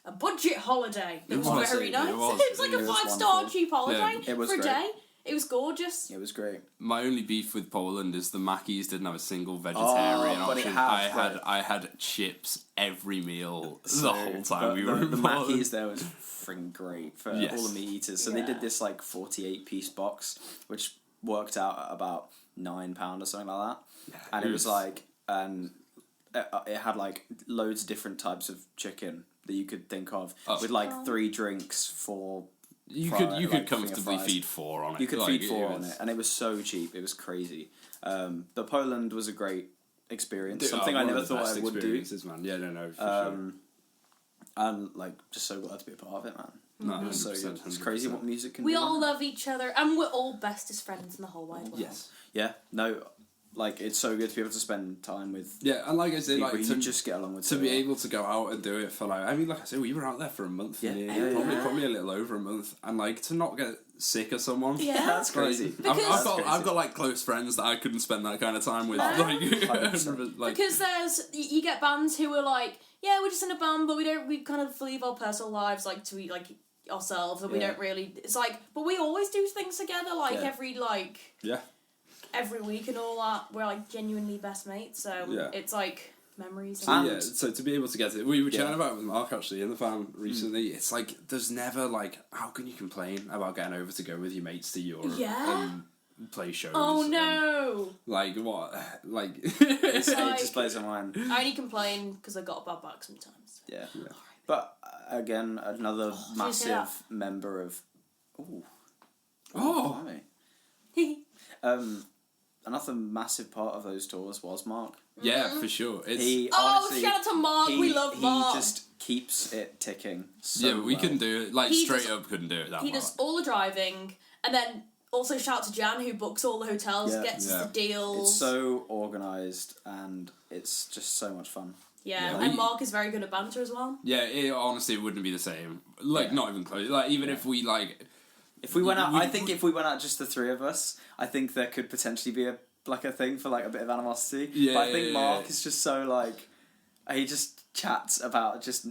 a budget holiday. It was was. very It nice. was. It was like It a was 5-star wonderful. cheap holiday Yeah, it was for a great. day. It was gorgeous. it was great. My only beef with Poland is the Mackies didn't have a single vegetarian but it option. had, I had chips every meal So, the whole time we were the in Poland. Mackies there was freaking great for Yes. all the meat eaters. So they Yeah. did this like 48-piece box, which worked out at about £9 or something like that. And it was like, and it had like loads of different types of chicken that you could think of, with like 3 drinks for. You fry- could like, thing of comfortably fries. feed 4 on it. You could Like, feed 4 on was- it, and it was so cheap. It was crazy. The Poland was a great experience. Dude, Something I one of never the thought best I would do. experiences, man. Yeah, no, for sure. And like just so glad to be a part of it, man. No, It was so 100%, good. It's crazy 100%. what music can We do. all man. love each other, and we're all bestest friends in the whole wide world. Yes. Yeah, no, like it's so good to be able to spend time with Yeah, and like I said, people like you to, just get along with. to so be well. able to go out and do it for like, I mean, like I said, we were out there for a month. Yeah, Probably a little over a month, and like to not get sick of someone. Yeah. That's crazy. I've Because- got I've got like close friends that I couldn't spend that kind of time with. Yeah. Like, 100%. like Because you get bands who are like, yeah, we're just in a band, but we kind of leave our personal lives like to like ourselves, and we Yeah. don't really. It's like, but we always do things together, like Yeah. yeah. every week and all that. We're like genuinely best mates, so Yeah. it's like memories. So, And- yeah, so to be able to get it, we were chatting Yeah. about it with Mark actually in the van recently. It's like there's never like, how can you complain about getting over to go with your mates to Europe Yeah. and play shows? Oh and, no! like what? Like It like- just blows my mind. I only complain because I got a bad back sometimes. Yeah, but again, another you say that? massive member of. Ooh. Oh. blimey. Another massive part of those tours was Mark. yeah, for sure. It's He Oh, honestly, shout out to Mark! We love Mark. He just keeps it ticking. So yeah, but we well. couldn't do it. Like He straight does- up, couldn't do it that He much. does all the driving, and then also shout out to Jan who books all the hotels, Yeah. gets Yeah. us the deals. It's so organised and it's just so much fun. Yeah, Yeah, and we- Mark is very good at banter as well. Yeah, it honestly wouldn't be the same. Like Yeah. not even close. Like even if we like. If we went out, We- I think if we went out just the 3 of us, I think there could potentially be a thing for like a bit of animosity. Yeah, but I think yeah, Mark yeah. is just so like He just chats about chats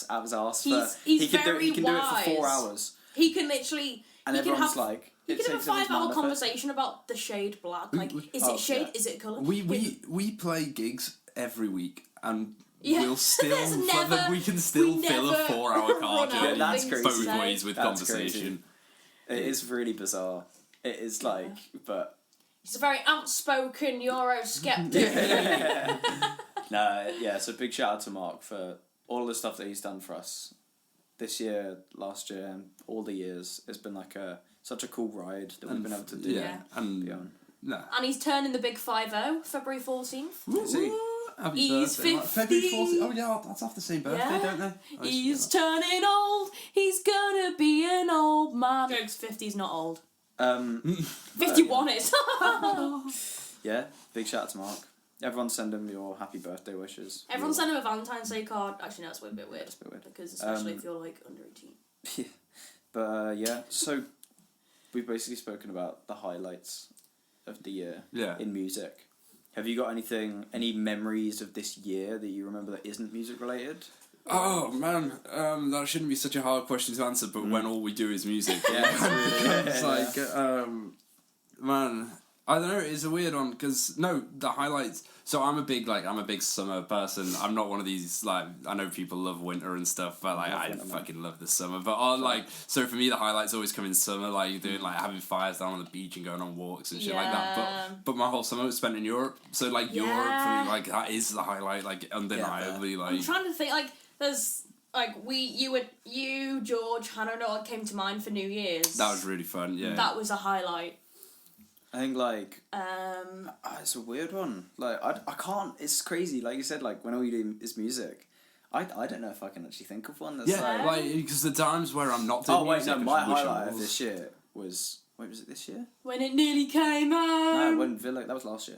out of his arse. He's he can very do it for 4 hours. He can literally. And everyone's like, he can have a 5-hour conversation about the shade black. Like, is it shade? Yeah. Is it colour? We play gigs every week, and yeah. we can still fill a 4-hour car journey both ways with conversation. It is really bizarre. It is like, but he's a very outspoken Eurosceptic. So big shout out to Mark for all the stuff that he's done for us this year, last year, and all the years. It's been like such a cool ride that we've been able to do. Yeah, and beyond. No. And he's turning the big 50, February 14th. Is he? He's 50. February 14th. Oh yeah, that's off the same birthday, don't they? He's turning old. He's gonna be an old man. Jokes, 50's not old. 51 is. Yeah, big shout out to Mark. Everyone send him your happy birthday wishes. Everyone send him a Valentine's Day card. Actually, no, that's a bit weird. That's a bit weird. Because especially if you're like under 18. But so we've basically spoken about the highlights of the year in music. Have you got any memories of this year that you remember that isn't music related? Oh man, that shouldn't be such a hard question to answer, but when all we do is music, man, I don't know, it's a weird one, because, the highlights, so I'm a big summer person. I'm not one of these, I know people love winter and stuff, but, I fucking love the summer, but, so for me, the highlights always come in summer, doing, having fires down on the beach and going on walks and shit like that, but my whole summer was spent in Europe, so, Europe, for me, that is the highlight, undeniably, I'm trying to think, there's... you, George, Hannah and all came to mind for New Year's. That was really fun, yeah. That was a highlight. I think, it's a weird one. I can't, it's crazy. Like you said, when all you do is music. I don't know if I can actually think of one that's because the times where I'm not doing music... my highlight of this year was... Wait, was it this year? When it nearly came out! No, when Villa... That was last year.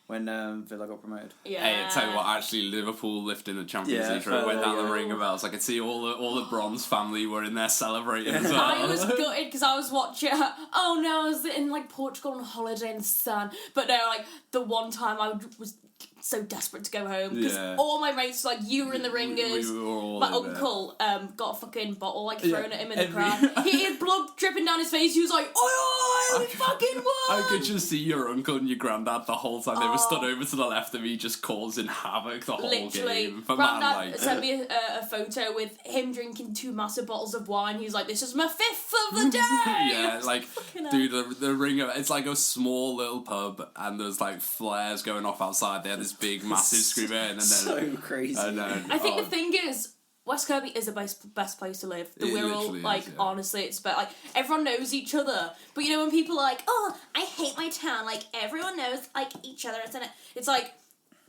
When Villa got promoted. Yeah. Hey, I tell you what, actually, Liverpool lifting the Champions League went down the ring of bells. I could see all the Bronze family were in there celebrating as well. I was gutted because I was watching. Oh no, I was in Portugal on holiday in the sun. But no, the one time I was so desperate to go home because all my mates you were in the ringers. We were all my uncle got a fucking bottle thrown at him in the crowd. He had blood dripping down his face. He was like, "Oi, we fucking won!" I could just see your uncle and your granddad the whole time. They were stood over to the left of me, just causing havoc the whole game. But Granddad sent me a photo with him drinking 2 massive bottles of wine. He was like, "This is my 5th of the day." Dude, the ring of it's like a small little pub, and there's flares going off outside. They had this big, massive screamer, and then so crazy. I think the thing is, West Kirby is the best place to live. The Wirral, honestly, it's better. Everyone knows each other. But when people are "Oh, I hate my town," everyone knows each other, isn't it? It's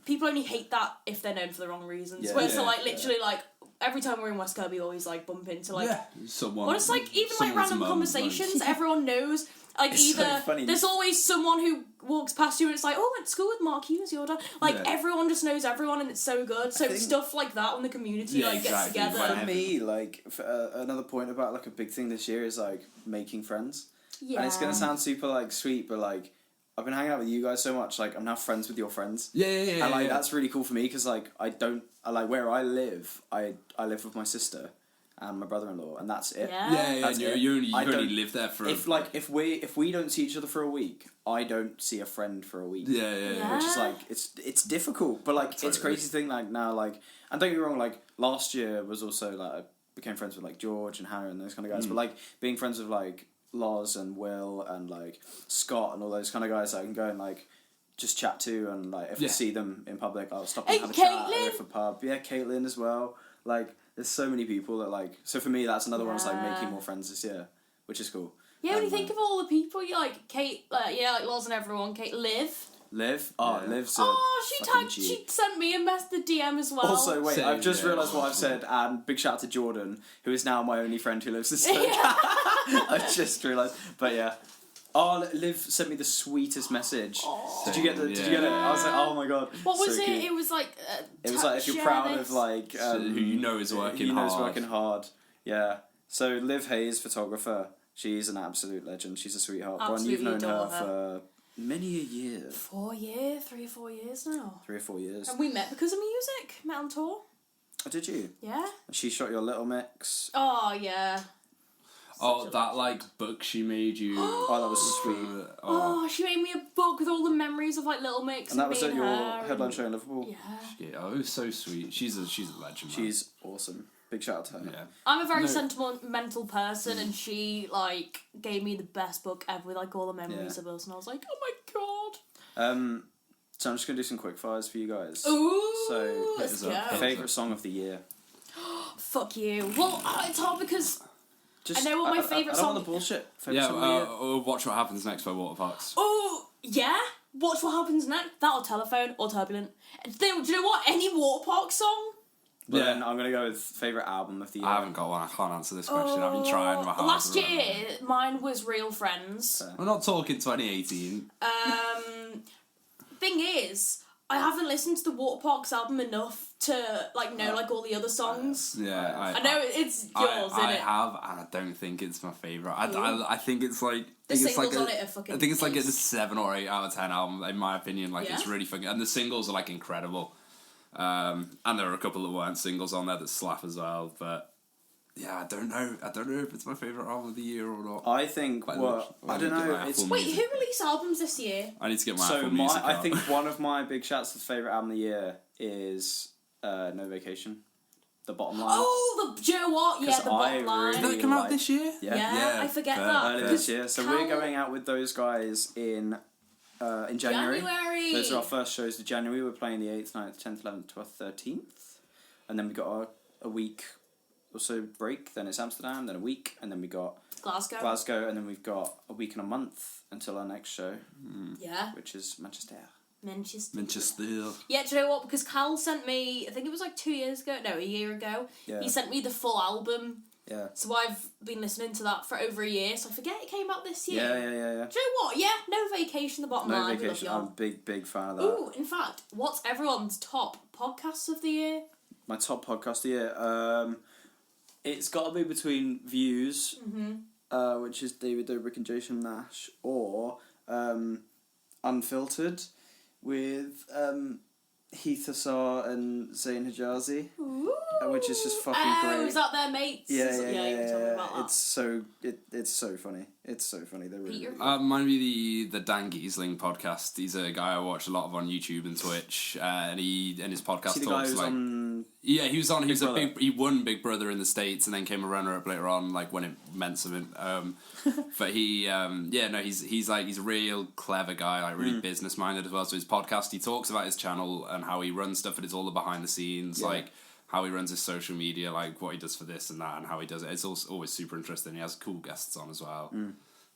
people only hate that if they're known for the wrong reasons. Literally, every time we're in West Kirby, we always well, it's someone. It's even random conversations. Everyone knows. It's either so funny. There's always someone who walks past you and it's "Oh, I went to school with Mark Hughes, your dad." Everyone just knows everyone, and it's so good. So stuff like that when the community gets together. For me, another point about a big thing this year is making friends. Yeah. And it's gonna sound super sweet, but I've been hanging out with you guys so much. I'm now friends with your friends. Yeah. And that's really cool for me because I don't where I live. I live with my sister and my brother-in-law, and that's it. Yeah. You only live there for. If we don't see each other for a week, I don't see a friend for a week. Yeah. Which is it's difficult, but it's crazy thing now and don't get me wrong, last year was also I became friends with George and Hannah and those kind of guys, but being friends with Loz and Will and Scott and all those kind of guys that I can go and just chat to, and if I see them in public, I'll stop and have a chat or go for a pub. Yeah, Caitlin as well. There's so many people that so for me that's another one, making more friends this year, which is cool. Yeah, when you think of all the people, you Kate, Loz and everyone, Kate, Liv. Oh, yeah. Liv's she sent me the DM as well. Also, wait, I've just realised what I've said, and big shout out to Jordan, who is now my only friend who lives in Stoke. I just realised, but yeah. Oh, Liv sent me the sweetest message. Aww. Did you get it? I was oh my god. What was it? Cute. It was it was if you're proud of who you know is working hard. Who knows working hard. Yeah. So Liv Hayes, photographer. She's an absolute legend. She's a sweetheart. Bron, you've known her for many a year. 3 or 4 years now. 3 or 4 years. And we met because of music. Met on tour. Oh, did you? Yeah. She shot your Little Mix. Oh, yeah. Oh, that like book she made you. Oh, that was sweet. Oh, she made me a book with all the memories of like Little Mix. And that was me at and your her headline show in Liverpool. Yeah. Yeah, oh, it was so sweet. She's a legend. Man. She's awesome. Big shout out to her. Yeah. I'm a very sentimental person, and she like gave me the best book ever with like all the memories of us, and I was like, oh my god. So I'm just gonna do some quick fires for you guys. Ooh, So, let's go. Favourite song of the year. Fuck you. Well, it's hard because Just, I know what my favourite I don't song. want the bullshit. Favourite Yeah, song of the year. Watch What Happens Next by Waterparks. Oh yeah. Watch What Happens Next. That or Telephone or Turbulent. Do you know what? Any Waterpark song. But then I'm gonna go with favourite album of the year. I haven't got one. I can't answer this question. I've been trying my hardest. Last year, mine was Real Friends. We're not talking 2018. Thing is, I haven't listened to the Waterparks album enough to like know like all the other songs. Yeah, I know it's yours, isn't I it? have, and I don't think it's my favourite. I think it's like The singles on it are fucking I think it's like a ace. 7 or 8 out of 10 album in my opinion. Like it's Yeah? really fucking, and the singles are like incredible. And there are a couple that weren't singles on there that slap as well. But yeah, I don't know if it's my favourite album of the year or not. I think. Quite Well, much. I don't Get know. my It's Apple Wait, Music. who released albums this year? I need to get my so Apple Music I out. think one of my big shouts to favourite album of the year is No Vacation. The Bottom Line. Oh, do you know what? Yeah, 'Cause the I bottom line. Did really that come out like- this year? Yeah, I forget fair. that. Early because this year. So Cal- we're going out with those guys in January. January. Those are our first shows of January. We're playing the 8th, 9th, 10th, 11th, 12th, 13th. And then we got a week or so break. Then it's Amsterdam, then a week. And then we got Glasgow. and then we've got a week and a month until our next show, Yeah. which is Manchester. Manchester. Yeah, do you know what? Because Cal sent me, I think it was like 2 years ago, no, a year ago, Yeah. he sent me the full album. Yeah. So I've been listening to that for over a year, so I forget it came out this year. Yeah. Do you know what? Yeah, No Vacation, the bottom No line. Vacation. We I'm a love y'all. big fan of that. Ooh, in fact, what's everyone's top podcasts of the year? My top podcast of the year. It's got to be between Views, which is David Dobrik and Jason Nash, or Unfiltered with Heath Assar and Zayn Hijazi, which is just fucking great. Was that their mates? Yeah, you were talking about that. It's so funny. It's so funny. They're really, Peter? really good. Might be the Dan Giesling podcast. He's a guy I watch a lot of on YouTube and Twitch, and he in his podcast See the guy talks who's like on. yeah, he was on. He was Brother. he won Big Brother in the States, and then came a runner up later on, like when it meant something. But he's a real clever guy, like really business minded as well. So his podcast, he talks about his channel and how he runs stuff, and it's all the behind the scenes, Yeah. like how he runs his social media, like what he does for this and that, and how he does it. It's also always super interesting. He has cool guests on as well.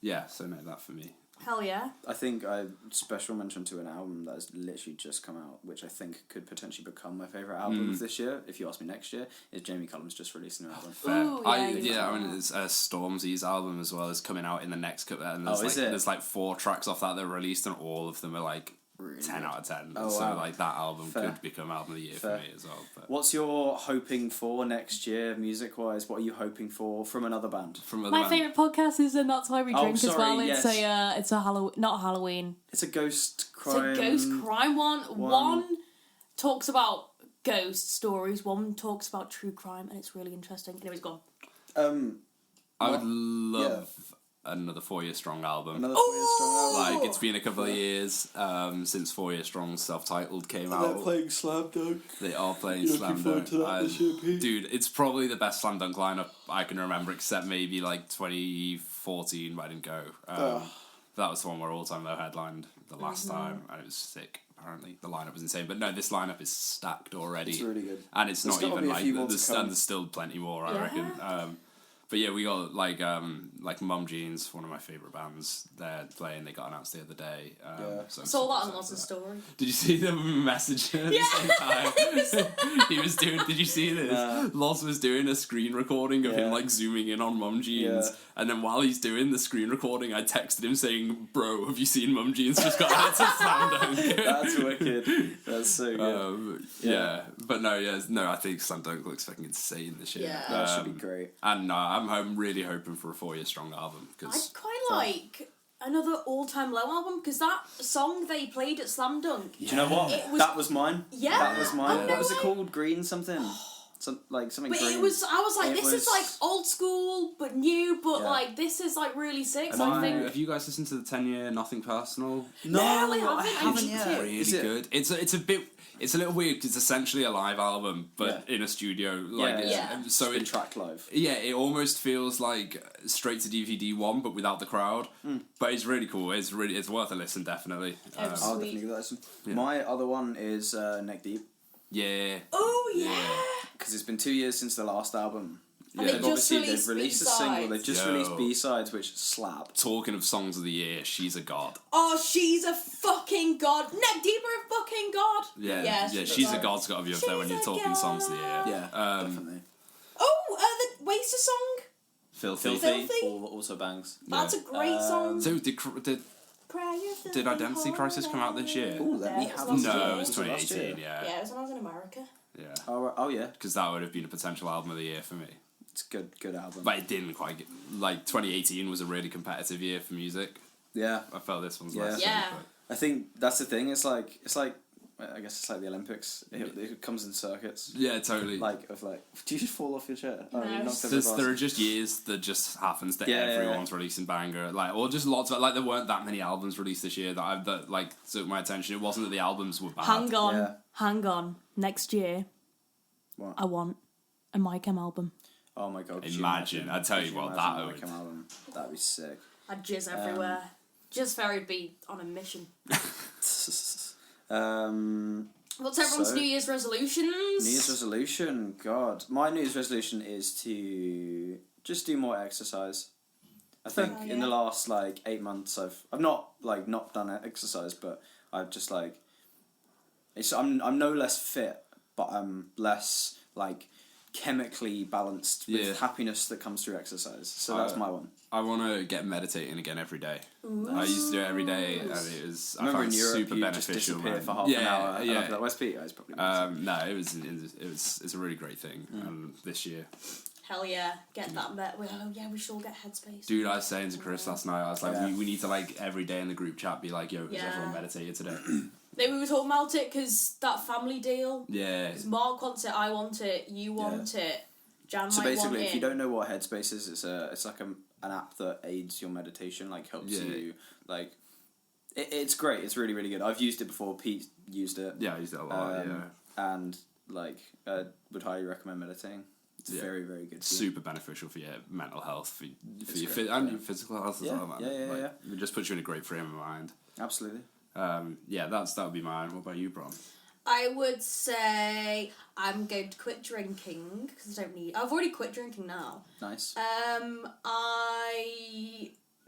Yeah, so no, that for me. Hell yeah. I think I special mention to an album that has literally just come out, which I think could potentially become my favourite album of this year. If you ask me next year, is Jamie Cullum's just released an album. Fair. Ooh, yeah, I mean, it's Stormzy's album as well is coming out in the next couple. And Oh, is it? There's like 4 tracks off that are released, and all of them are like Really 10 good. out of 10. Oh, so wow. like that album Fair. could become album of the year Fair. for me as well. But What's your hoping for next year, music wise? What are you hoping for from another band? from other My band- favourite podcast is And That's Why We Oh, Drink as sorry, well. yes. It's a Halloween, not Halloween. It's a ghost crime. It's a ghost crime one. One talks about ghost stories. One talks about true crime, and it's really interesting. Anyways, go on. I would love another 4 Year Strong album. Another 4 Year Strong album. Like it's been a couple of years since 4 Year Strong self-titled came out. They're playing Slam Dunk. They are playing You're Slam looking forward Dunk. to that this year, Pete? Dude, it's probably the best Slam Dunk lineup I can remember, except maybe like 2014, but I didn't go. That was the one where All Time Low headlined the last time, and it was sick. Apparently, the lineup was insane. But no, this lineup is stacked already. It's really good. and it's There's not gotta even be a like few more to come. and there's still plenty more. I Yeah. reckon. But yeah, we got like Mum Jeans, one of my favourite bands. They're playing. They got announced the other day. So I'm Saw that super on excited Lost for that. Story. Did you see the message at the same time? He was doing. Did you see this? Nah. Loz was doing a screen recording of him Yeah. like zooming in on Mum Jeans, Yeah. and then while he's doing the screen recording, I texted him saying, "Bro, have you seen Mum Jeans just got out to Slam Dunk?" That's wicked. That's so good. Yeah, but no, I think Slam Dunk looks fucking insane this year. Yeah. That should be great. And I'm really hoping for a 4 Year Strong album I'd because quite like another all-time low album, because that song they played at Slam Dunk. Do you know what? That was mine. Yeah. That was mine. Oh, What was it no way. called? Green something? Something But green. I was like, this is like old school, but new, but Yeah. like, this is like really sick. So Have I think... you guys listened to the 10-year Nothing Personal? No, I haven't. I haven't need yet. to. Really Is it- good. It's a little weird because it's essentially a live album, but in a studio. Like, Yeah. So Been tracked live. yeah, it almost feels like straight to DVD one, but without the crowd. But it's really cool. It's worth a listen, definitely. Oh, I'll Sweet. definitely give that a listen. My other one is Neck Deep, Yeah. Oh, yeah! because it's been 2 years since the last album. And Yeah. they They've just they've released released a B-sides. single. They just Yo. released B-sides, which slap. Talking of songs of the year, she's a god. Oh, she's a fucking god. Neck Deep are a fucking god. Yeah, she's a god's got to be up there when She's you're a talking songs of the year. god. Yeah, definitely. Oh, the Waster song. Filthy. Filthy. Also bangs. That's a great song. So did Identity Crisis come out this year? Ooh, let me Yeah, have it was a last No, year. it was Was it last 2018. year? Yeah, Yeah, it was when I was in America. yeah. Oh yeah, Because that would have been a potential album of the year for me. it's a good album. But it didn't quite get... Like, 2018 was a really competitive year for music. Yeah, I felt this one's Yeah. less. so, Yeah. I think that's the thing. It's like I guess it's like the Olympics. It comes in circuits. Yeah, totally. Do you just fall off your chair? Oh, No. you knocked over the glass. There are just years that just happens that Yeah, yeah, everyone's releasing banger, like, or just lots of, like, there weren't that many albums released this year that like took my attention. It wasn't that the albums were bad. Hang on. Next year, What? I want a My Chem album. Oh my god! could Imagine, I tell you what, that would- album. That'd be sick. I'd jizz everywhere. Jizz Fairy would be on a mission. What's everyone's So- New Year's resolutions? New Year's resolution. God, my New Year's resolution is to just do more exercise. I think Oh, in the yeah. last 8 months, I've not done exercise, but I've just I'm no less fit, but I'm less chemically balanced with Yeah. happiness that comes through exercise. So that's my one. I want to get meditating again every day. I used to do it every day, and it was I remember found in Europe, super you just beneficial. disappear Man. for half an hour. And Yeah, I'd be like, where's Peter? He's probably No, it's a really great thing. This year, Hell yeah, get that met. We should all get Headspace. dude, I was saying to Chris last night, I was like, Yeah. we need to every day in the group chat be like, yo, has Yeah. everyone meditated today? Maybe we were talking about it because that family deal. Yeah. Because Mark wants it, I want it, you want it, Jan So might want basically, it. if you don't know what Headspace is, it's like an app that aids your meditation, helps Yeah. you, it's great. It's really, really good. I've used it before. Pete used it. Yeah, I used it a lot, And would highly recommend meditating. It's very, very good. for you. Super beneficial for your mental health, for your great, and yeah. your physical health as Yeah, well, man. yeah. It just puts you in a great frame of mind. Absolutely. That would be mine. What about you, Bron? I would say I'm going to quit drinking because I've already quit drinking now. Nice.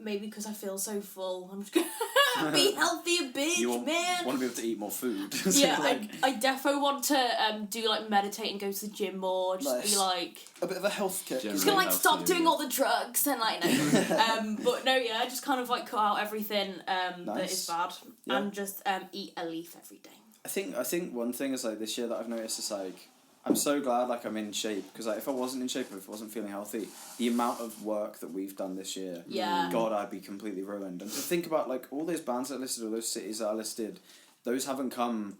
Maybe because I feel so full. I'm just gonna be healthy, bitch, man. Want to be able to eat more food. So, Yeah, I defo want to do meditate and go to the gym more. Just Nice. be like, a bit of a health kick. Generally. just gonna healthy, stop doing yeah. all the drugs and no. But no, yeah, just kind of cut out everything that Nice. is bad Yeah. and just eat a leaf every day. I think one thing is this year that I've noticed is I'm so glad I'm in shape because if I wasn't in shape, if I wasn't feeling healthy, the amount of work that we've done this year, Yeah. God, I'd be completely ruined. And to think about all those bands that I listed, all those cities that I listed, those haven't come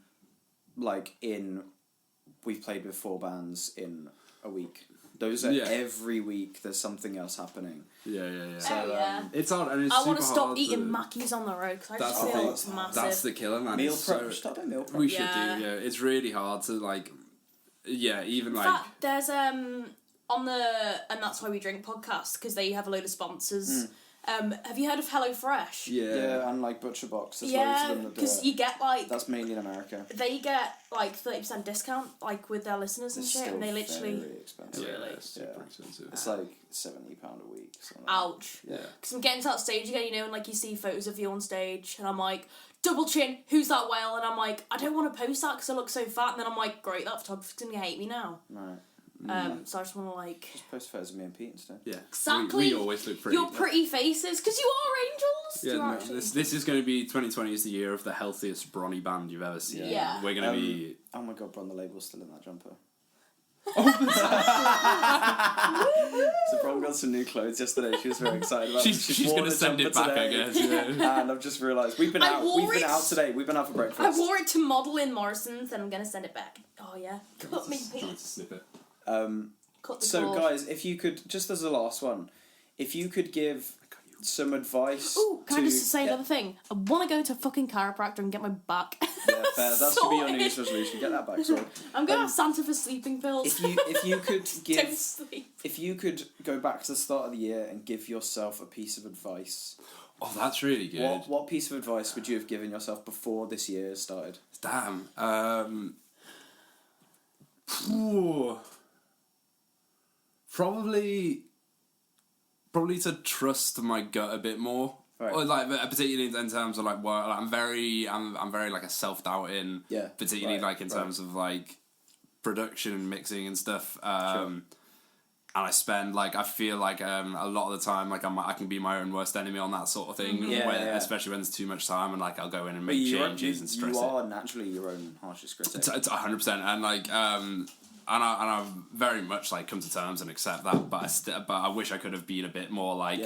we've played with 4 bands in a week. Those are every week. There's something else happening. Yeah. So, yeah. It's hard, and it's I super want to stop hard eating to... Mackies on the road because I That's just the feel thing. it's massive. That's the killer, man. Meal It's prep. so- Stop at meal prep. We should Yeah. do, yeah. It's really hard to even In fact, there's on the And That's Why We Drink podcast because they have a load of sponsors. Have you heard of HelloFresh? Yeah, and Butcher Box. There's loads Yeah, of them that do because it. you get That's mainly in America. they get 30% discount with their listeners and It's shit, still and they literally very expensive. Yeah, Really? it's super Yeah. expensive. It's £70 a week. Something like that. ouch. Yeah. Because I'm getting to that stage again, and you see photos of you on stage, and I'm like, double chin, who's that whale? And I'm like, I don't want to post that because I look so fat, and then I'm like, great, that photographer's gonna hate me now. Right. So I just want to Just post photos of me and Pete instead. Yeah. exactly. We always look pretty. Your pretty faces, because you are angels. Yeah, You are no, actually. this is going to be 2020 is the year of the healthiest Bronnie band you've ever seen. Yeah. We're going to be... Oh my god, Bron, the label's still in that jumper. Oh, So Bron got on some new clothes yesterday. She was very excited about it. She's going to send it back, I guess. Yeah. And I've just realised we've been out today. We've been out for breakfast. I wore it to model in Morrison's, and I'm going to send it back. Oh yeah, cut me, Pete. Snip it. Cut the so cord. guys, if you could, just as the last one, if you could give some advice. Ooh, can I just say another thing? I want to go to a fucking chiropractor and get my back. Yeah, fair. That should be your New Year's resolution. Get that back sorted. I'm gonna have Santa for sleeping pills. If you could Don't give, sleep. if you could go back to the start of the year and give yourself a piece of advice. Oh, that's really good. What piece of advice would you have given yourself before this year started? Damn. Probably to trust my gut a bit more. Right. Or like, particularly in terms of like work, like I'm very like a self-doubting. Yeah. Particularly like in terms of like production and mixing and stuff. Sure. And I spend like, I feel like a lot of the time like I can be my own worst enemy on that sort of thing. Yeah. Especially when there's too much time and like I'll go in and make changes and stress it. You are naturally your own harshest critic. It's 100%, and like and I've very much like come to terms and accept that, but I wish I could have been a bit more like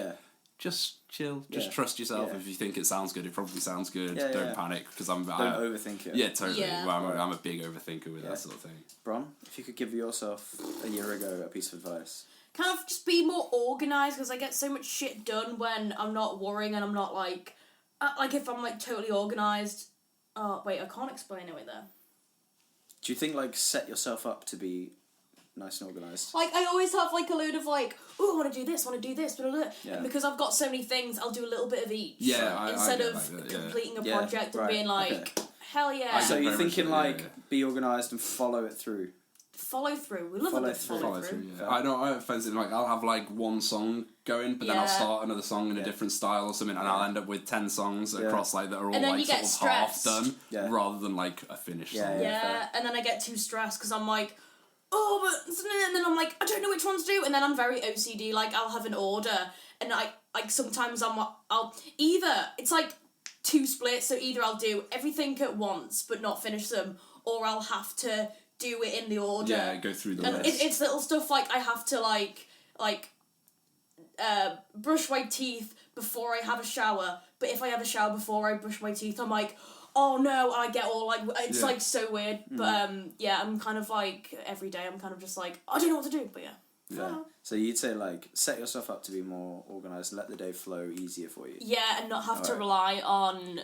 just chill, just trust yourself. If you think it sounds good, it probably sounds good. Don't panic because don't overthink it. Yeah, totally. Yeah. Well, I'm a big overthinker with that sort of thing. Bron, if you could give yourself a year ago a piece of advice. Kind of just be more organised, because I get so much shit done when I'm not worrying and I'm not like if I'm like totally organised. Oh wait, I can't explain it there. Do you think like set yourself up to be nice and organised? Like I always have like a load of like, oh, I want to do this, blah, blah, blah. Yeah. And because I've got so many things, I'll do a little bit of each. Yeah, instead I of get that, completing a Yeah, project and right, being like, okay. hell yeah. So you're very much thinking so, like be organised and follow it through. Follow through. We love a good follow through. Yeah. I fancy like I'll have like one song going, but then I'll start another song in a different style or something, and I'll end up with 10 songs across like that are all And then like you sort get of half stressed. done, rather than like a finished song. Yeah, and then I get too stressed because I'm like, oh, but and then I'm like, I don't know which one to do, and then I'm very OCD. Like I'll have an order, and I like sometimes I'll either it's like 2 splits, so either I'll do everything at once but not finish them, or I'll have to do it in the order. Yeah, go through the and list. it's little stuff like I have to brush my teeth before I have a shower, but if I have a shower before I brush my teeth, I'm like, oh no, I get all like, it's like so weird, but I'm kind of like, every day I'm kind of just like, I don't know what to do, but Yeah. So you'd say like set yourself up to be more organised, let the day flow easier for you. Yeah, and not have to rely on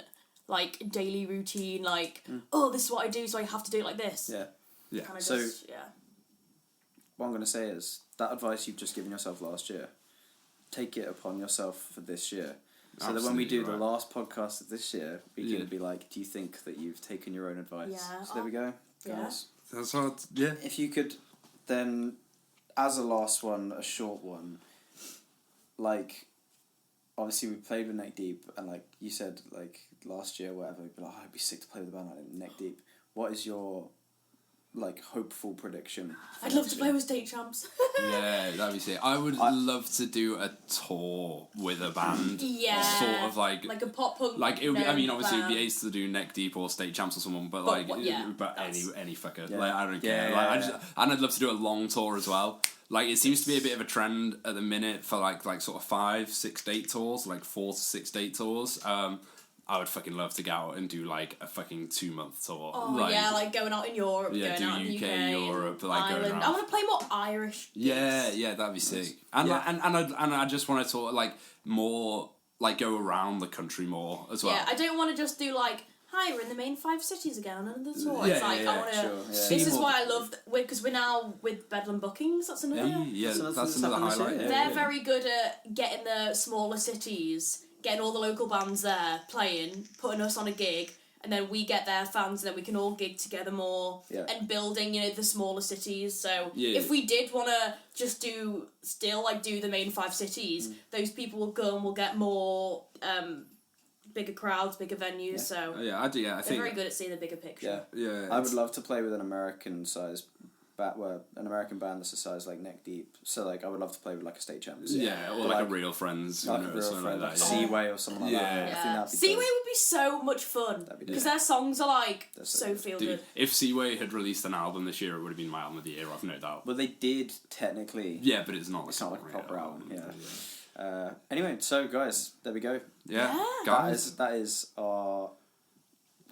like daily routine, like, oh, this is what I do, so I have to do it like this. Yeah. Yeah. Kinda So just, what I'm going to say is that advice you've just given yourself last year, take it upon yourself for this year. So that when we do the last podcast of this year, we can be like, do you think that you've taken your own advice? Yeah. So there we go, guys. That's hard. Yeah. If you could then, as a last one, a short one, like, obviously we played with Neck Deep, and like you said, like last year, whatever, you'd be like, oh, I'd be sick to play with a band like Neck Deep. What is your like hopeful prediction? I'd love to play with State Champs. Yeah, that'd be sick. I would love to do a tour with a band. Yeah. Sort of like a pop punk. like it would be, I mean, known obviously it'd be band. ace to do Neck Deep or State Champs or someone, but like, any fucker. Yeah. Like I don't care. Yeah, like and I'd love to do a long tour as well. Like it seems to be a bit of a trend at the minute for like sort of 5-6 date tours, like 4 to 6 date tours. I would fucking love to go out and do like a fucking 2-month tour. Oh like going out in Europe, yeah, going do out in UK, UK, Europe, like going Ireland. around. I want to play more Irish. Yeah, that'd be sick. And I just want to talk like more, like go around the country more as well. Yeah, I don't want to just do like, hi, we're in the main 5 cities again on another tour. Yeah, It's like I want to. sure, yeah. This is why I love because we're now with Bedlam Bookings. That's another. That's another highlight. Yeah, They're very good at getting the smaller cities, getting all the local bands there playing, putting us on a gig, and then we get their fans, and then we can all gig together more, and building, the smaller cities. So if we did want to just do the main 5 cities, those people will go and we'll get more bigger crowds, bigger venues. So I think they're very good at seeing the bigger picture. Yeah. I would love to play with an American-sized an American band that's the size like neck deep. So like I would love to play with like a state champs. Yeah, or like a Real Friends, like you know, a real something friend, like like that. Seaway or something like that. Yeah. I think that'd be Seaway dope. would be so much fun because their songs are like so feel Dude, good. if Seaway had released an album this year, it would have been my album of the year. I've no doubt. Well, they did technically. Yeah, but it's not. It's not like a proper album. Anyway, so guys, there we go. Yeah, That guys. is our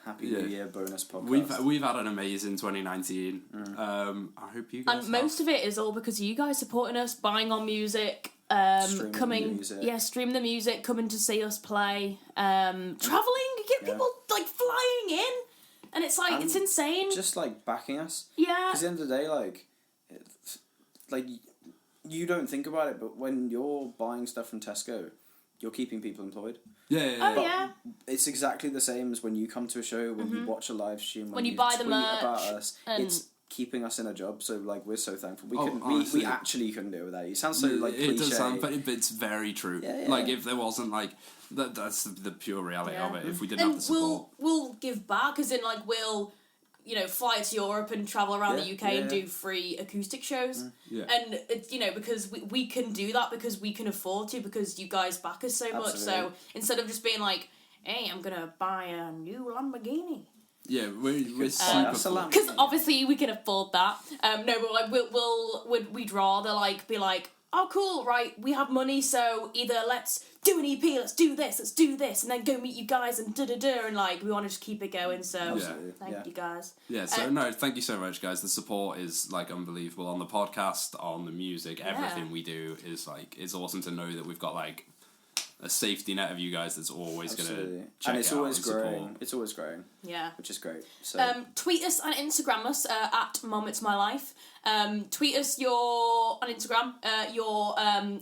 Happy New Year bonus podcast. We've had an amazing 2019. I hope you guys. And most of it is all because of you guys supporting us, buying our music, streaming the music, coming to see us play, traveling, get people like flying in, and it's like it's insane. Just like backing us. Yeah. Because at the end of the day, like you don't think about it, but when you're buying stuff from Tesco, you're keeping people employed. Yeah. It's exactly the same as when you come to a show, when you watch a live stream, when you buy the tweet merch about us. It's keeping us in a job. So like we're so thankful. We actually couldn't do it without you. It sounds so like cliche. It does sound, but it's very true. Yeah. Like if there wasn't like that's the pure reality of it. If we didn't have the support, we'll give back, as in like we'll fly to Europe and travel around the UK and do free acoustic shows. And it's because we can do that because we can afford to, because you guys back us so much. So instead of just being like, hey, I'm gonna buy a new Lamborghini. Yeah, we're super. Because obviously we can afford that. No, but like we'd rather like be like, oh cool, right, we have money, so either let's do an EP, let's do this, and then go meet you guys and and like we want to just keep it going. So thank you guys. Yeah, so no, thank you so much, guys. The support is like unbelievable on the podcast, on the music, everything we do is like, it's awesome to know that we've got like a safety net of you guys that's always going to check and it's out always and growing. support. It's always growing. Yeah. Which is great. So tweet us and Instagram us at Mom It's My Life. Tweet us on Instagram your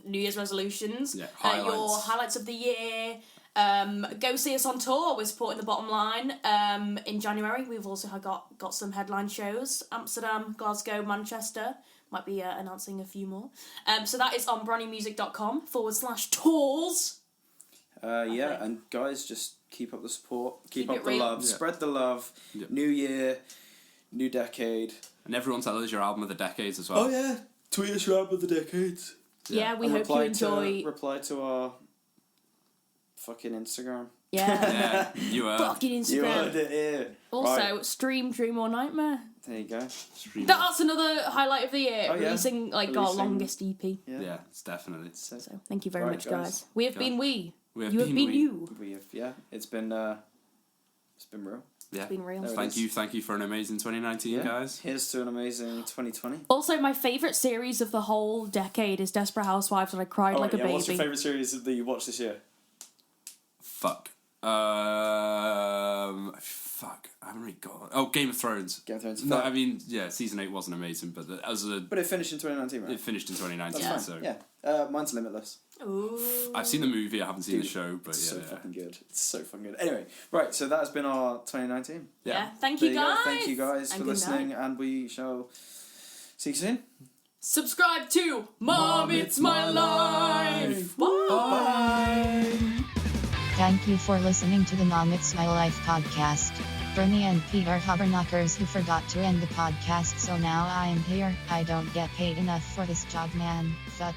New Year's resolutions, your highlights of the year. Go see us on tour. We're supporting The Bottom Line in January. We've also got some headline shows: Amsterdam, Glasgow, Manchester. Might be announcing a few more. So that is on bronniemusic.com/tours. And guys, just keep up the support, keep up the real. love, spread the love. New year, new decade, and everyone tell us your album of the decades as well. Oh yeah, tweet us your album of the decades. Yeah, we hope you enjoy. Reply to our fucking Instagram. Yeah, you are fucking Instagram. You heard it here. Also, stream Dream or Nightmare. There you go. That's another highlight of the year. Releasing our longest EP. Yeah, it's definitely. So thank you very much, guys. We have been we. You have been you. We have, it's been real. Yeah. It's been real. Thank you for an amazing 2019, guys. Here's to an amazing 2020. Also, my favourite series of the whole decade is Desperate Housewives, and I cried like a baby. What's your favourite series that you watched this year? Fuck. I haven't really got. Oh, Game of Thrones. Game of Thrones. No, I mean, season 8 wasn't amazing, but but it finished in 2019, right? It finished in 2019. That's so mine's Limitless. Ooh. I've seen the movie. I haven't seen the show, but it's so fucking good. It's so fucking good. Anyway, right. So that has been our 2019. Yeah. Thank you guys. Thank you guys for listening, and we shall see you soon. Subscribe to Mom It's My Life. Bye. Thank you for listening to the Mom It's My Life podcast. Bronnie and Pete are hobberknockers who forgot to end the podcast, so now I am here. I don't get paid enough for this job, man. Fuck.